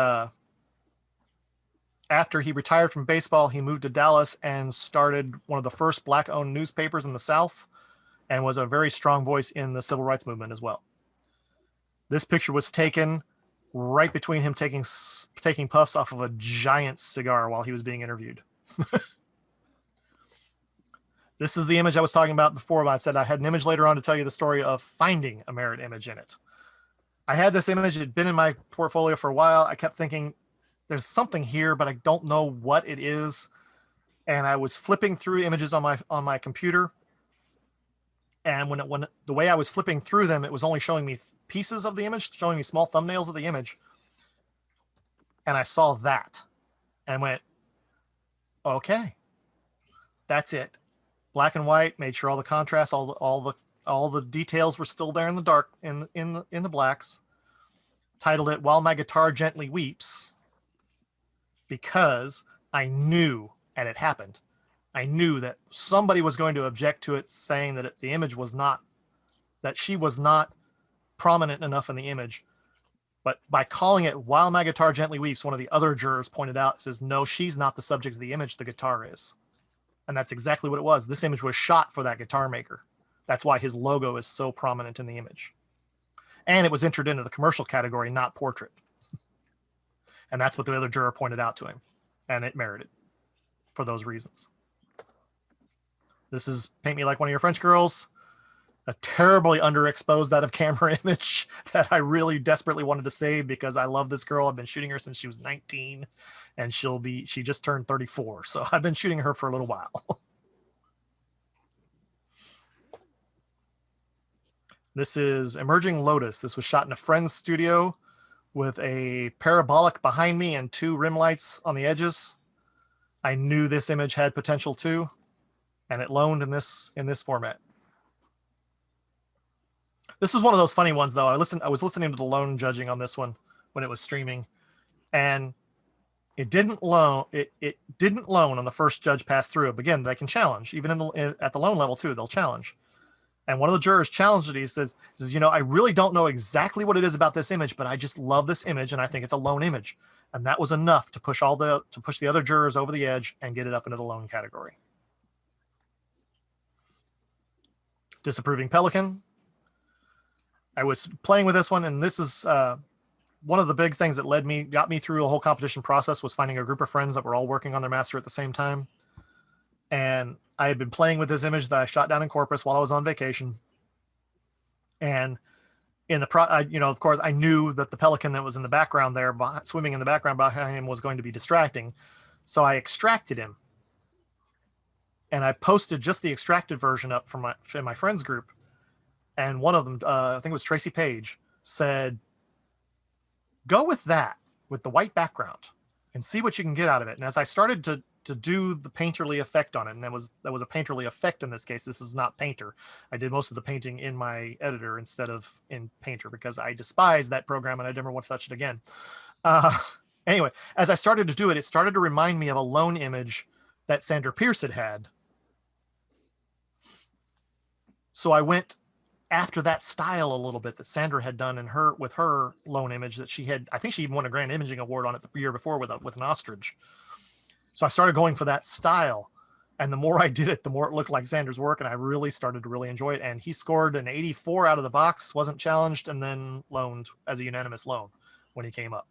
after he retired from baseball, he moved to Dallas and started one of the first Black-owned newspapers in the South and was a very strong voice in the civil rights movement as well. This picture was taken right between him taking puffs off of a giant cigar while he was being interviewed. This is the image I was talking about before. I said I had an image later on to tell you the story of finding a merit image in it. I had this image. It had been in my portfolio for a while. I kept thinking, there's something here, but I don't know what it is. And I was flipping through images on my computer. And when the way I was flipping through them, it was only showing me pieces of the image, showing me small thumbnails of the image. And I saw that and went, okay, that's it. Black and white, made sure all the contrast, all the details were still there in the dark, in the blacks. Titled it "While My Guitar Gently Weeps," because I knew, and it happened, I knew that somebody was going to object to it, saying that the image was not, that she was not prominent enough in the image. But by calling it "While My Guitar Gently Weeps," one of the other jurors pointed out, says, no, she's not the subject of the image, the guitar is. And that's exactly what it was. This image was shot for that guitar maker. That's why his logo is so prominent in the image. And it was entered into the commercial category, not portrait. And that's what the other juror pointed out to him. And it merited for those reasons. This is Paint Me Like One of Your French Girls. A terribly underexposed out of camera image that I really desperately wanted to save because I love this girl. I've been shooting her since she was 19 and she just turned 34. So I've been shooting her for a little while. This is Emerging Lotus. This was shot in a friend's studio with a parabolic behind me and 2 rim lights on the edges. I knew this image had potential too, and it loaned in this format. This was one of those funny ones, though. I was listening to the loan judging on this one when it was streaming, and it didn't loan. It didn't loan on the first judge pass through. But again, they can challenge even at the loan level too. They'll challenge. And one of the jurors challenged it. He says, I really don't know exactly what it is about this image, but I just love this image, and I think it's a loan image. And that was enough to push the other jurors over the edge and get it up into the loan category. Disapproving Pelican. I was playing with this one, and this is one of the big things that got me through a whole competition process was finding a group of friends that were all working on their master at the same time. And I had been playing with this image that I shot down in Corpus while I was on vacation. And of course, I knew that the pelican that was in the background there, swimming in the background behind him, was going to be distracting. So I extracted him. And I posted just the extracted version up in my friends group. And one of them, I think it was Tracy Page, said, go with that, with the white background, and see what you can get out of it. And as I started to do the painterly effect on it, and that was a painterly effect in this case. This is not Painter. I did most of the painting in my editor instead of in Painter because I despise that program and I never want to touch it again. Anyway, as I started to do it, it started to remind me of a loan image that Sandra Pierce had. So I went after that style a little bit that Sandra had done with her lone image that she had. I think she even won a grand imaging award on it the year before with an ostrich. So I started going for that style. And the more I did it, the more it looked like Sandra's work. And I really started to really enjoy it. And he scored an 84 out of the box, wasn't challenged, and then loaned as a unanimous loan when he came up.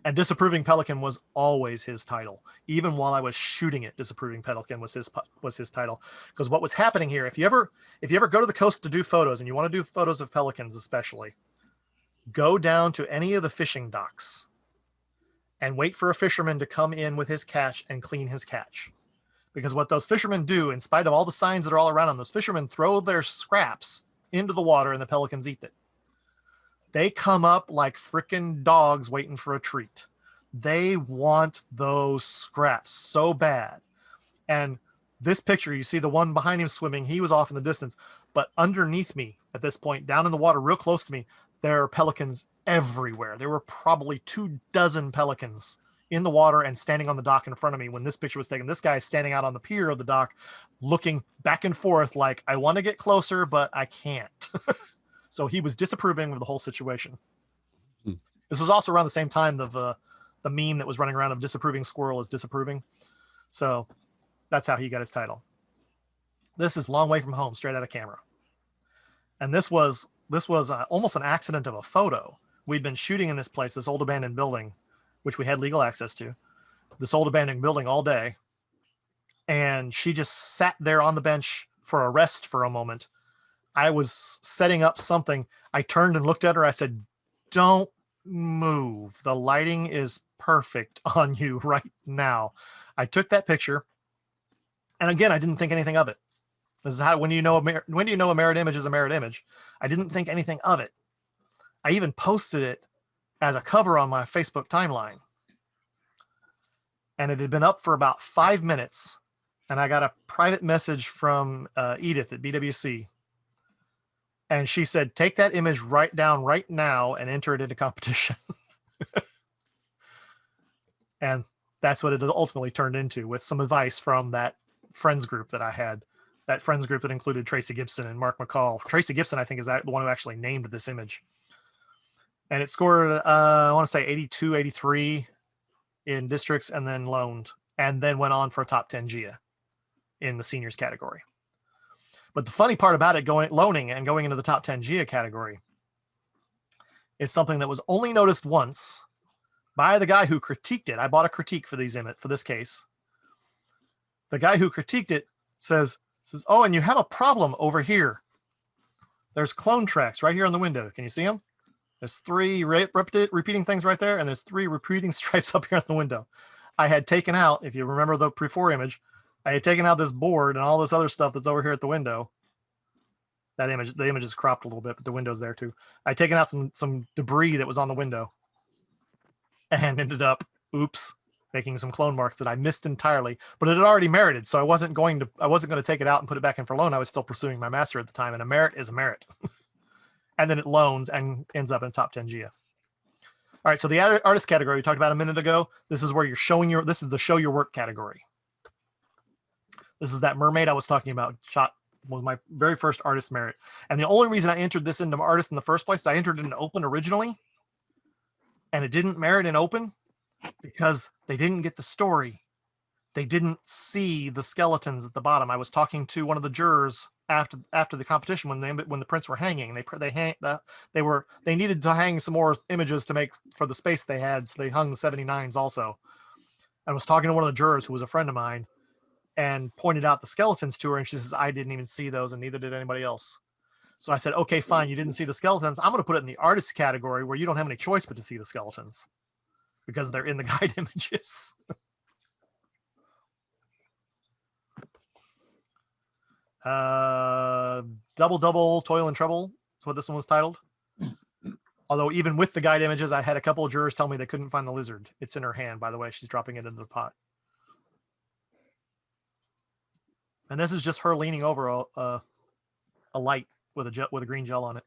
And Disapproving Pelican was always his title. Even while I was shooting it, Disapproving Pelican was his title. Because what was happening here, if you ever go to the coast to do photos, and you want to do photos of pelicans especially, go down to any of the fishing docks and wait for a fisherman to come in with his catch and clean his catch. Because what those fishermen do, in spite of all the signs that are all around them, those fishermen throw their scraps into the water and the pelicans eat it. They come up like freaking dogs waiting for a treat. They want those scraps so bad. And this picture, you see the one behind him swimming, he was off in the distance. But underneath me at this point, down in the water, real close to me, there are pelicans everywhere. There were probably 24 pelicans in the water and standing on the dock in front of me when this picture was taken. This guy is standing out on the pier of the dock, looking back and forth like, I want to get closer, but I can't. So he was disapproving of the whole situation. This was also around the same time of the meme that was running around of disapproving squirrel is disapproving. So that's how he got his title. This is Long Way From Home, straight out of camera. And this was almost an accident of a photo. We'd been shooting in this place, this old abandoned building, which we had legal access to, this old abandoned building all day. And she just sat there on the bench for a rest for a moment. I was setting up something. I turned and looked at her. I said, don't move. The lighting is perfect on you right now. I took that picture. And again, I didn't think anything of it. This is how, when do you know a merit image is a merit image? I didn't think anything of it. I even posted it as a cover on my Facebook timeline. And it had been up for about 5 minutes. And I got a private message from Edith at BWC. And she said, take that image down right now and enter it into competition. And that's what it ultimately turned into, with some advice from that friends group that I had. That friends group that included Tracy Gibson and Mark McCall. Tracy Gibson, I think, is the one who actually named this image. And it scored, I want to say 82, 83 in districts, and then loaned, and then went on for a top 10 GIA in the seniors category. But the funny part about it, loaning and going into the top 10 GIA category, is something that was only noticed once by the guy who critiqued it. I bought a critique for this case. The guy who critiqued it says, oh, and you have a problem over here. There's clone tracks right here on the window. Can you see them? There's 3 repeating things right there, and there's 3 repeating stripes up here on the window. I had taken out, if you remember the before image, I had taken out this board and all this other stuff that's over here at the window. The image is cropped a little bit, but the window's there too. I had taken out some debris that was on the window and ended up, oops, making some clone marks that I missed entirely, but it had already merited. So I wasn't going to take it out and put it back in for loan. I was still pursuing my master at the time, and a merit is a merit. And then it loans and ends up in top 10 GIA. All right. So the artist category we talked about a minute ago, this is where you're showing this is the show your work category. This is that mermaid I was talking about. Shot was my very first artist merit. And the only reason I entered this into artist in the first place, I entered it in open originally, and it didn't merit in open because they didn't get the story. They didn't see the skeletons at the bottom. I was talking to one of the jurors after the competition when the prints were hanging. They needed to hang some more images to make for the space they had, so they hung the 79s also. I was talking to one of the jurors who was a friend of mine, and pointed out the skeletons to her, and she says, I didn't even see those, and neither did anybody else. So I said, okay, fine, you didn't see the skeletons. I'm going to put it in the artist category where you don't have any choice but to see the skeletons because they're in the guide images. Double, Toil and Trouble is what this one was titled. Although even with the guide images, I had a couple of jurors tell me they couldn't find the lizard. It's in her hand, by the way. She's dropping it into the pot. And this is just her leaning over a light with a green gel on it.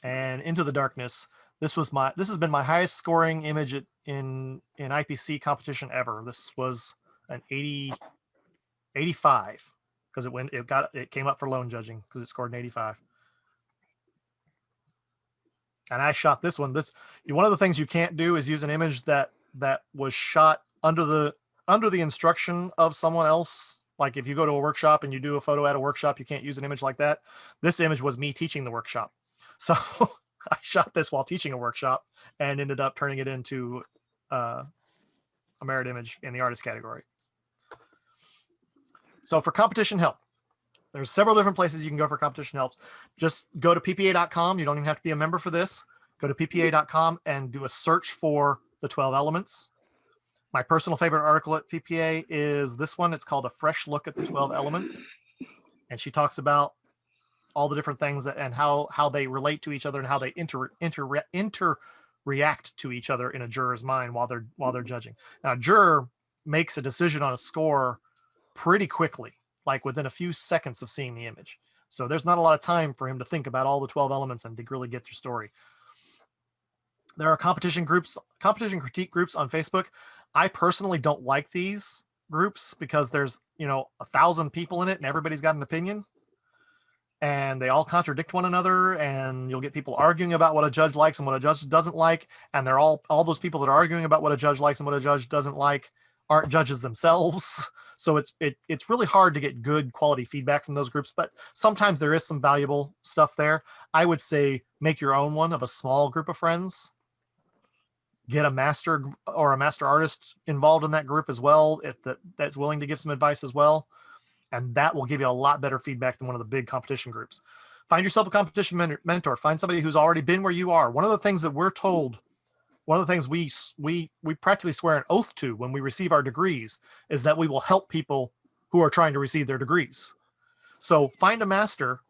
And Into the Darkness. This has been my highest scoring image in IPC competition ever. This was an 80, 85, because it came up for lone judging because it scored an 85. And I shot this one. One of the things you can't do is use an image that was shot under the instruction of someone else. Like if you go to a workshop and you do a photo at a workshop, you can't use an image like that. This image was me teaching the workshop. So I shot this while teaching a workshop and ended up turning it into a merit image in the artist category. So for competition help, there's several different places you can go for competition help. Just go to ppa.com. You don't even have to be a member for this. Go to ppa.com and do a search for the 12 elements. My personal favorite article at PPA is this one. It's called A Fresh Look at the 12 Elements. And she talks about all the different things and how they relate to each other and how they react to each other in a juror's mind while they're judging. Now, a juror makes a decision on a score pretty quickly, like within a few seconds of seeing the image. So there's not a lot of time for him to think about all the 12 elements and to really get your story. There are competition critique groups on Facebook. I personally don't like these groups because there's 1,000 people in it and everybody's got an opinion and they all contradict one another, and you'll get people arguing about what a judge likes and what a judge doesn't like. And they're all those people that are arguing about what a judge likes and what a judge doesn't like aren't judges themselves. So it's really hard to get good quality feedback from those groups, but sometimes there is some valuable stuff there. I would say make your own one of a small group of friends. Get a master or a master artist involved in that group as well, that's willing to give some advice as well. And that will give you a lot better feedback than one of the big competition groups. Find yourself a competition mentor. Find somebody who's already been where you are. One of the things that we're told, one of the things we practically swear an oath to when we receive our degrees is that we will help people who are trying to receive their degrees. So find a master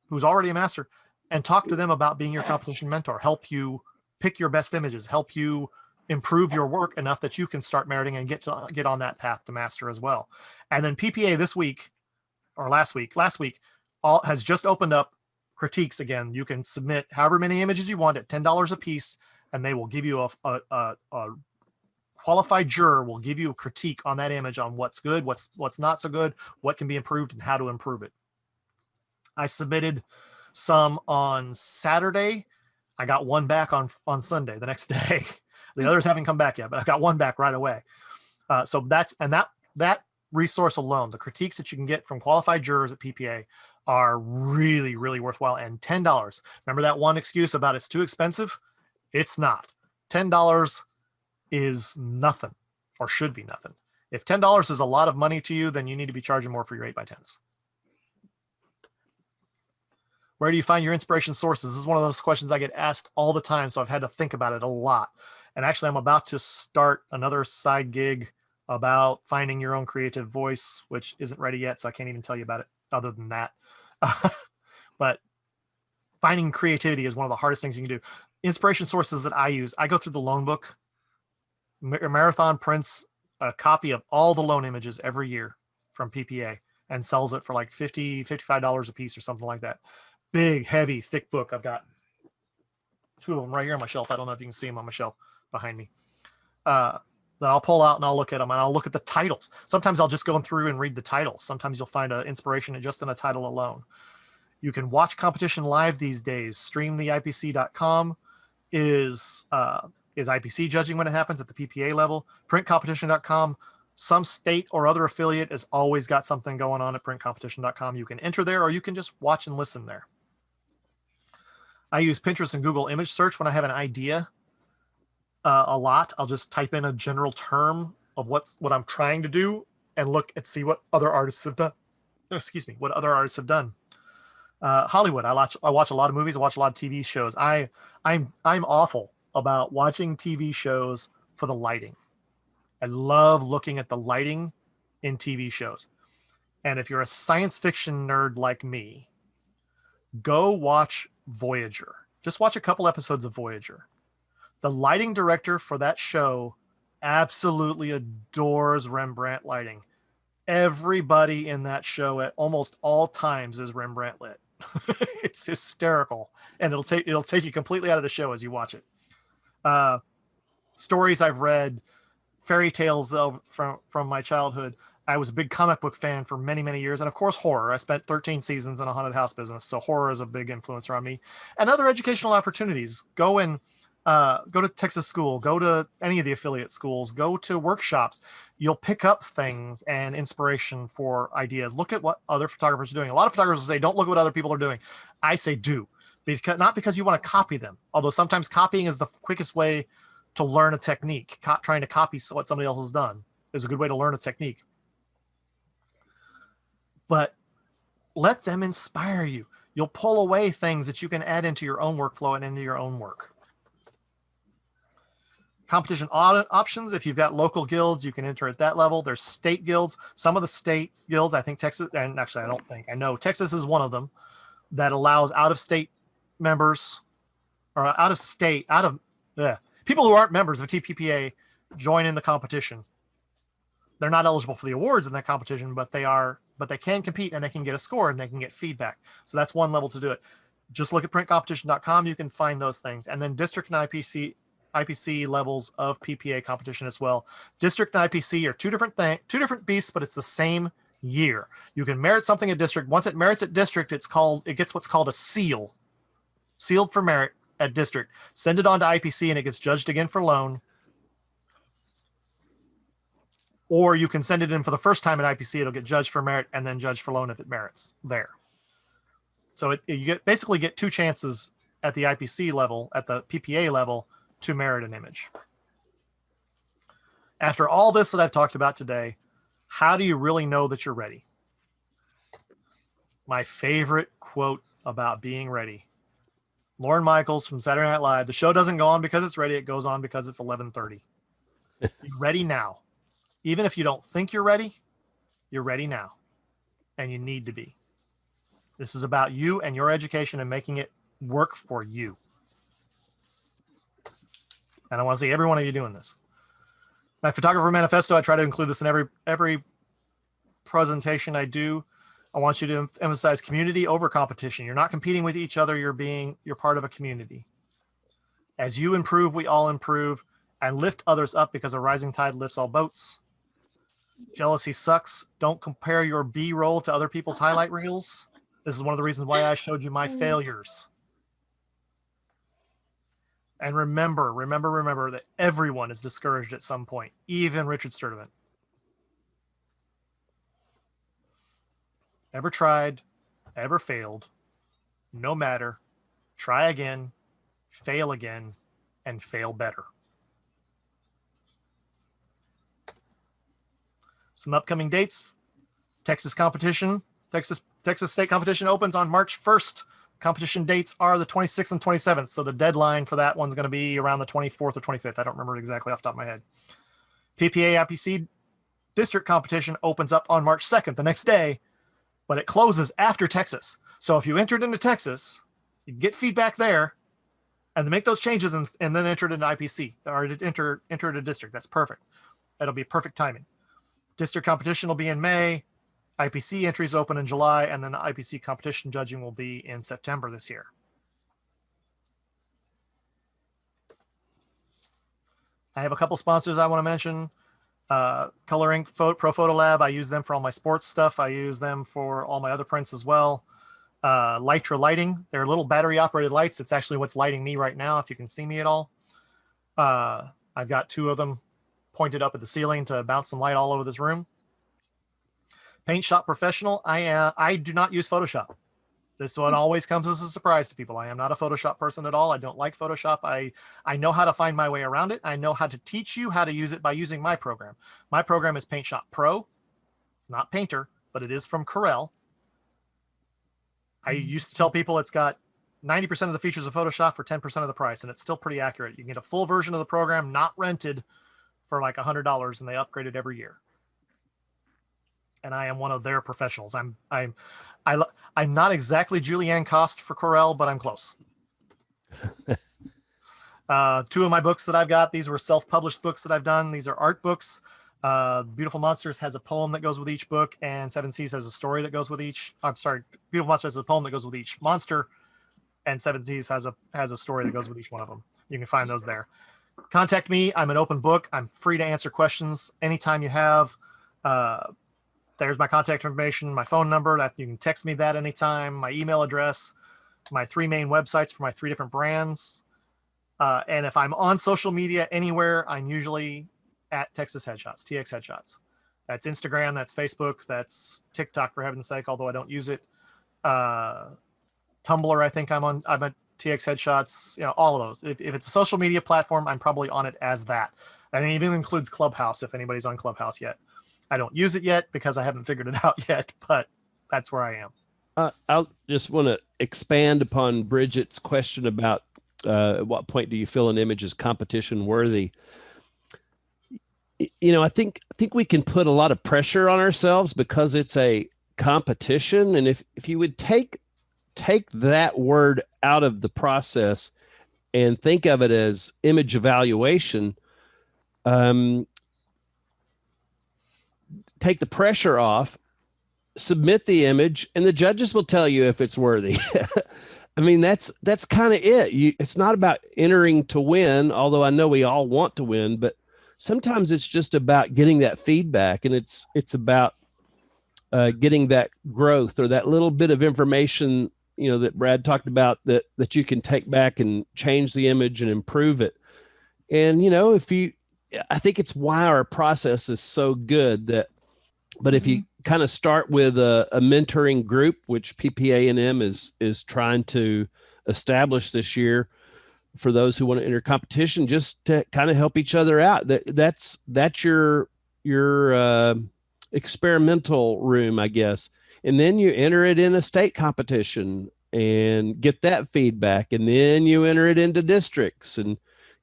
who's already a master and talk to them about being your competition mentor, help you pick your best images, help you improve your work enough that you can start meriting and get on that path to master as well. And then PPA this week or last week has just opened up critiques again. You can submit however many images you want at $10 a piece, and they will give you a qualified juror will give you a critique on that image on what's good, what's not so good, what can be improved, and how to improve it. I submitted some on Saturday. I got one back on Sunday, the next day. The others haven't come back yet, but I got one back right away. So that resource alone, the critiques that you can get from qualified jurors at PPA are really, really worthwhile. And $10. Remember that one excuse about it's too expensive? It's not. $10 is nothing, or should be nothing. If $10 is a lot of money to you, then you need to be charging more for your 8x10s. Where do you find your inspiration sources? This is one of those questions I get asked all the time, so I've had to think about it a lot. And actually, I'm about to start another side gig about finding your own creative voice, which isn't ready yet, so I can't even tell you about it other than that. But finding creativity is one of the hardest things you can do. Inspiration sources that I use, I go through the loan book. Marathon prints a copy of all the loan images every year from PPA and sells it for like $50, $55 a piece or something like that. Big, heavy, thick book. I've got two of them right here on my shelf. I don't know if you can see them on my shelf behind me. That I'll pull out and I'll look at them and I'll look at the titles. Sometimes I'll just go through and read the titles. Sometimes you'll find an inspiration just in a title alone. You can watch competition live these days. Streamtheipc.com is IPC judging when it happens at the PPA level. Printcompetition.com, some state or other affiliate has always got something going on at printcompetition.com. You can enter there or you can just watch and listen there. I use Pinterest and Google image search when I have an idea a lot. I'll just type in a general term of what I'm trying to do and look and see what other artists have done. Excuse me, what other artists have done. Hollywood. I watch a lot of movies. I watch a lot of TV shows. I'm awful about watching TV shows for the lighting. I love looking at the lighting in TV shows. And if you're a science fiction nerd like me, go watch Voyager. Just watch a couple episodes of Voyager. The lighting director for that show absolutely adores Rembrandt lighting. Everybody in that show at almost all times is Rembrandt lit. It's hysterical, and it'll take you completely out of the show as you watch it. Stories I've read, fairy tales from my childhood. I was a big comic book fan for many, many years. And of course, horror. I spent 13 seasons in a haunted house business. So horror is a big influencer on me. And other educational opportunities. Go to Texas school, go to any of the affiliate schools, go to workshops. You'll pick up things and inspiration for ideas. Look at what other photographers are doing. A lot of photographers will say, don't look at what other people are doing. I say do. Not because you want to copy them, although sometimes copying is the quickest way to learn a technique. Trying to copy what somebody else has done is a good way to learn a technique. But let them inspire you. You'll pull away things that you can add into your own workflow and into your own work. Competition options. If you've got local guilds, you can enter at that level. There's state guilds. Some of the state guilds, I think Texas, and actually I know Texas is one of them, that allows out-of-state members, or people who aren't members of TPPA join in the competition. They're not eligible for the awards in that competition, but they can compete and they can get a score and they can get feedback. So that's one level to do it. Just look at printcompetition.com. You can find those things. And then district and IPC levels of PPA competition as well. District and IPC are two different beasts, but it's the same year. You can merit something at district. Once it merits at district, it gets what's called a seal. Sealed for merit at district. Send it on to IPC and it gets judged again for loan. Or you can send it in for the first time at IPC. It'll get judged for merit and then judged for loan if it merits there. So you basically get two chances at the IPC level, at the PPA level, to merit an image. After all this that I've talked about today, how do you really know that you're ready? My favorite quote about being ready. Lorne Michaels from Saturday Night Live. The show doesn't go on because it's ready. It goes on because it's 11:30. You're ready now. Even if you don't think you're ready now. And you need to be. This is about you and your education and making it work for you. And I want to see every one of you doing this. My photographer manifesto, I try to include this in every presentation I do. I want you to emphasize community over competition. You're not competing with each other. You're part of a community. As you improve, we all improve, and lift others up because a rising tide lifts all boats. Jealousy sucks. Don't compare your B-roll to other people's highlight reels. This is one of the reasons why I showed you my failures. And remember that everyone is discouraged at some point, even Richard Sturdivant. Ever tried, ever failed, no matter, try again, and fail better. Some upcoming dates. Texas State competition opens on March 1st. Competition dates are the 26th and 27th. So the deadline for that one's going to be around the 24th or 25th. I don't remember exactly off the top of my head. PPA IPC district competition opens up on March 2nd, the next day, but it closes after Texas. So if you entered into Texas, you get feedback there and then make those changes and then enter it into IPC or enter a district. That's perfect. That'll be perfect timing. District competition will be in May. IPC entries open in July, and then the IPC competition judging will be in September this year. I have a couple sponsors I want to mention. Color Ink Pro Photo Lab. I use them for all my sports stuff. I use them for all my other prints as well. Lytra Lighting. They're little battery operated lights. It's actually what's lighting me right now, if you can see me at all. I've got two of them pointed up at the ceiling to bounce some light all over this room. Paint Shop Professional. I do not use Photoshop. This one always comes as a surprise to people. I am not a Photoshop person at all. I don't like Photoshop. I know how to find my way around it. I know how to teach you how to use it by using my program. My program is Paint Shop Pro. It's not Painter, but it is from Corel. I used to tell people it's got 90% of the features of Photoshop for 10% of the price, and it's still pretty accurate. You can get a full version of the program, not rented, for like $100, and they upgrade it every year. And I am one of their professionals. I'm not exactly Julianne Cost for Corel, but I'm close. Two of my books that I've got, these were self-published books that I've done. These are art books. Beautiful Monsters has a poem that goes with each book, and Seven Seas has a story that goes with each. I'm sorry, Beautiful Monsters has a poem that goes with each monster, and Seven Seas has a story that goes with each one of them. You can find those there. Contact me. I'm an open book. I'm free to answer questions anytime you have. there's my contact information, my phone number, that you can text me that anytime, my email address, my 3 main websites for my 3 different brands. And if I'm on social media anywhere, I'm usually at Texas Headshots, TX Headshots. That's Instagram, that's Facebook, that's TikTok, for heaven's sake, although I don't use it. Tumblr, I think I'm at TX Headshots, all of those. If it's a social media platform, I'm probably on it as that. And it even includes Clubhouse, if anybody's on Clubhouse yet. I don't use it yet because I haven't figured it out yet, but that's where I am. I'll just want to expand upon Bridget's question about at what point do you feel an image is competition worthy? I think we can put a lot of pressure on ourselves because it's a competition. And if you would take that word out of the process and think of it as image evaluation, take the pressure off, submit the image, and the judges will tell you if it's worthy. I mean, that's kind of it. It's not about entering to win, although I know we all want to win, but sometimes it's just about getting that feedback, and it's about getting that growth or that little bit of information, that Brad talked about that you can take back and change the image and improve it. And, I think it's why our process is so good but if you kind of start with a mentoring group, which PPA&M is trying to establish this year for those who want to enter competition, just to kind of help each other out. That's your experimental room, I guess. And then you enter it in a state competition and get that feedback. And then you enter it into districts and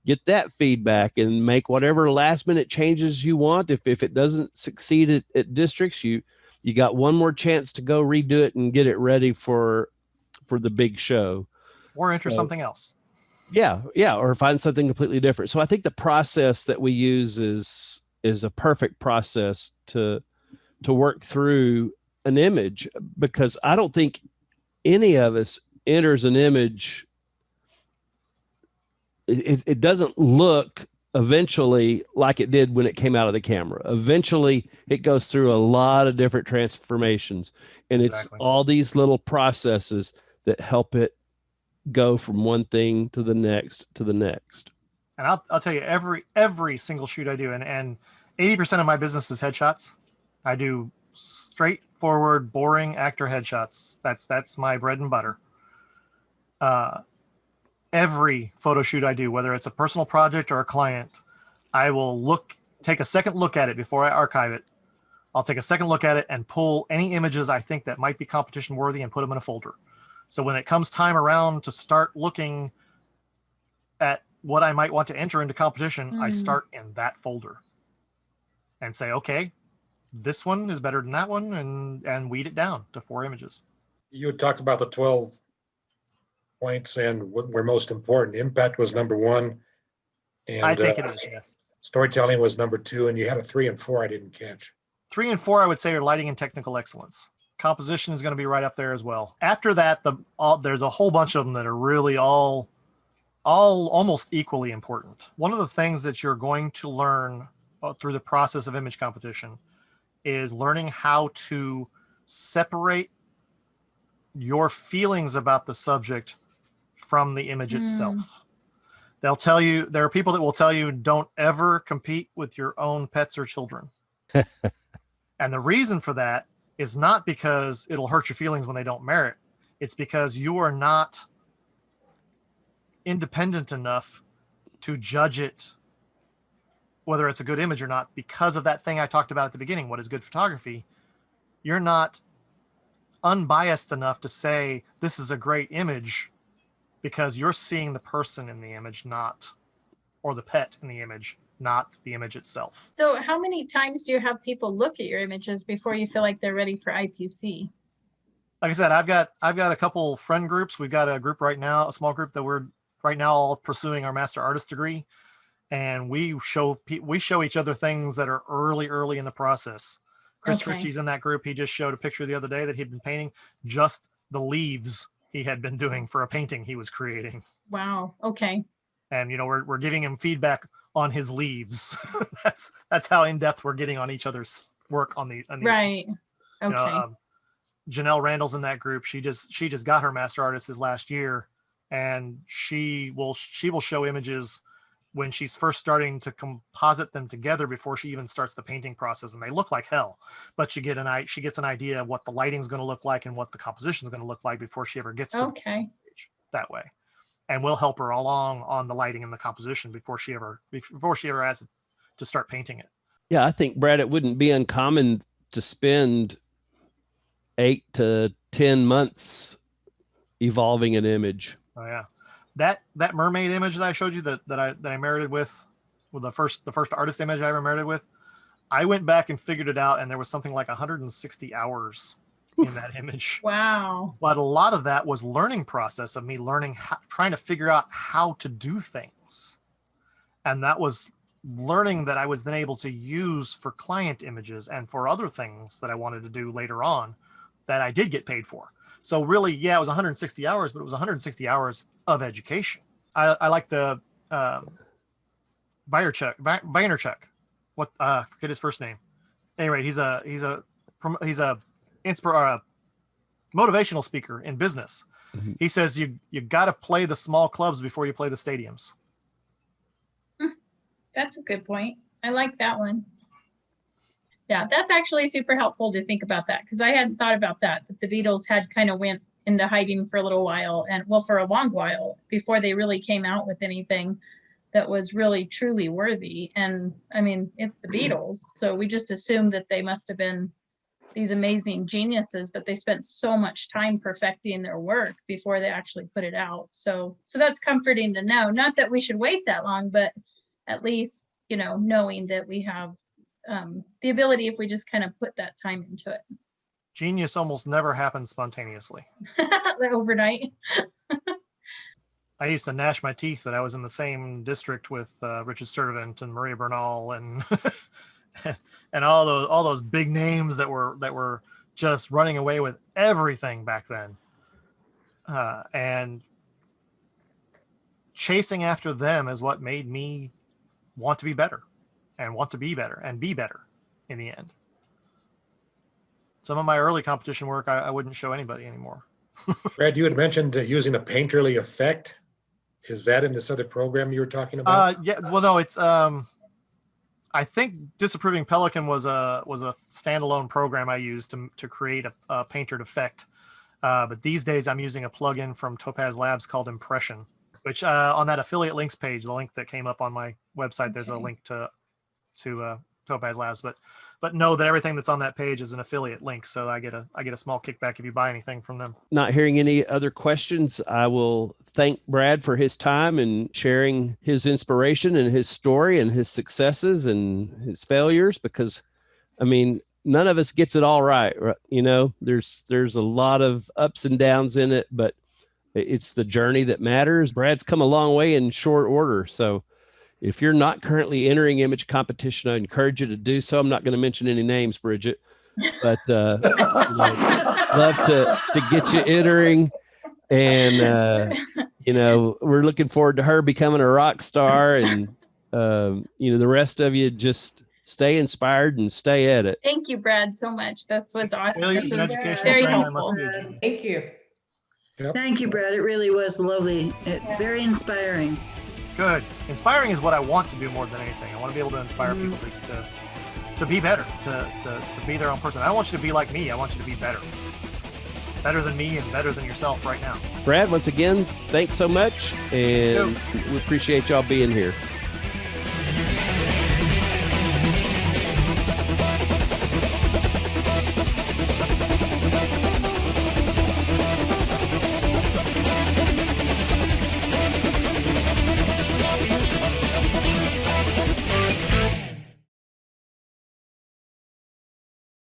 get that feedback and make whatever last minute changes you want. If it doesn't succeed at districts, you got one more chance to go redo it and get it ready for the big show. Or enter something else. Yeah. Or find something completely different. So I think the process that we use is a perfect process to work through an image, because I don't think any of us enters an image. It doesn't look eventually like it did when it came out of the camera. Eventually it goes through a lot of different transformations, and Exactly. It's all these little processes that help it go from one thing to the next to the next. And I'll tell you, every single shoot I do, and 80% of my business is headshots. I do straightforward, boring actor headshots. That's my bread and butter. Every photo shoot I do, whether it's a personal project or a client, I will take a second look at it before I archive it. I'll take a second look at it and pull any images I think that might be competition worthy and put them in a folder. So when it comes time around to start looking at what I might want to enter into competition, I start in that folder and say, okay, this one is better than that one, and weed it down to 4 images. You had talked about the 12 points and what were most important. Impact was number 1. And I think it is, yes. Storytelling was number 2, and you had a 3 and 4 I didn't catch. 3 and 4, I would say, are lighting and technical excellence. Composition is going to be right up there as well. After that, there's a whole bunch of them that are really all almost equally important. One of the things that you're going to learn through the process of image competition is learning how to separate your feelings about the subject from the image itself. They'll tell you, there are people that will tell you, don't ever compete with your own pets or children. And the reason for that is not because it'll hurt your feelings when they don't merit. It's because you are not independent enough to judge it, whether it's a good image or not, because of that thing I talked about at the beginning. What is good photography? You're not unbiased enough to say this is a great image, because you're seeing the person in the image, or the pet in the image, not the image itself. So how many times do you have people look at your images before you feel like they're ready for IPC? Like I said, I've got a couple friend groups. We've got a group right now, a small group that we're right now all pursuing our master artist degree. And we show each other things that are early in the process. Chris Ritchie's in that group. He just showed a picture the other day that he'd been painting, just the leaves he had been doing for a painting he was creating. Wow. Okay. And we're giving him feedback on his leaves. that's how in depth we're getting on each other's work on these. Right. You know, Okay. Janelle Randall's in that group. She just got her master artist this last year, and she will show images when she's first starting to composite them together before she even starts the painting process, and they look like hell. But she gets an idea of what the lighting's going to look like and what the composition is going to look like before she ever gets to the Okay. page that way. And we'll help her along on the lighting and the composition before she ever has to start painting it. Yeah, I think, Brad, it wouldn't be uncommon to spend 8 to 10 months evolving an image. Oh yeah, that mermaid image that I showed you that I married with the first artist image I ever married with, I went back and figured it out, and there was something like 160 hours in that image. Wow. But a lot of that was learning process of me trying to figure out how to do things, and that was learning that I was then able to use for client images and for other things that I wanted to do later on that I did get paid for. So really, yeah, it was 160 hours, but it was 160 hours of education. I like the Vaynerchuk. What? Forget his first name. Anyway, he's a motivational speaker in business. Mm-hmm. He says you got to play the small clubs before you play the stadiums. That's a good point. I like that one. Yeah, that's actually super helpful to think about that, because I hadn't thought about that. The Beatles had kind of went into hiding for a little while, and well, for a long while before they really came out with anything that was really truly worthy. And I mean, it's the Beatles, so we just assumed that they must have been these amazing geniuses, but they spent so much time perfecting their work before they actually put it out. So that's comforting to know. Not that we should wait that long, but at least, you know, knowing that we have the ability if we just kind of put that time into it. Genius almost never happens spontaneously. Overnight. I used to gnash my teeth that I was in the same district with Richard Sturtevant and Maria Bernal and and all those big names that were just running away with everything back then, and chasing after them is what made me want to be better and want to be better and be better in the end. Some of my early competition work I wouldn't show anybody anymore. Brad, you had mentioned using a painterly effect. Is that in this other program you were talking about? Yeah, well, no, it's I think Disapproving Pelican was a standalone program I used to create a paintered effect. But these days I'm using a plugin from Topaz Labs called Impression, which on that affiliate links page, the link that came up on my website, there's a link to Topaz Labs. But know that everything that's on that page is an affiliate link, so I get a small kickback if you buy anything from them. Not hearing any other questions, I will thank Brad for his time and sharing his inspiration and his story and his successes and his failures, because I mean, none of us gets it all right. You know, there's a lot of ups and downs in it, but it's the journey that matters. Brad's come a long way in short order. So if you're not currently entering image competition, I encourage you to do so. I'm not going to mention any names, Bridget, but love to get you entering. And, we're looking forward to her becoming a rock star. And, the rest of you just stay inspired and stay at it. Thank you, Brad, so much. That's what's awesome. Well, This you're an was educational very friend, I must helpful. be a genius. Thank you. Yep. Thank you, Brad. It really was lovely. Very inspiring. Good. Inspiring is what I want to do more than anything. I want to be able to inspire people to be better, to be their own person. I don't want you to be like me. I want you to be better. Better than me and better than yourself right now. Brad, once again, thanks so much. And we appreciate y'all being here.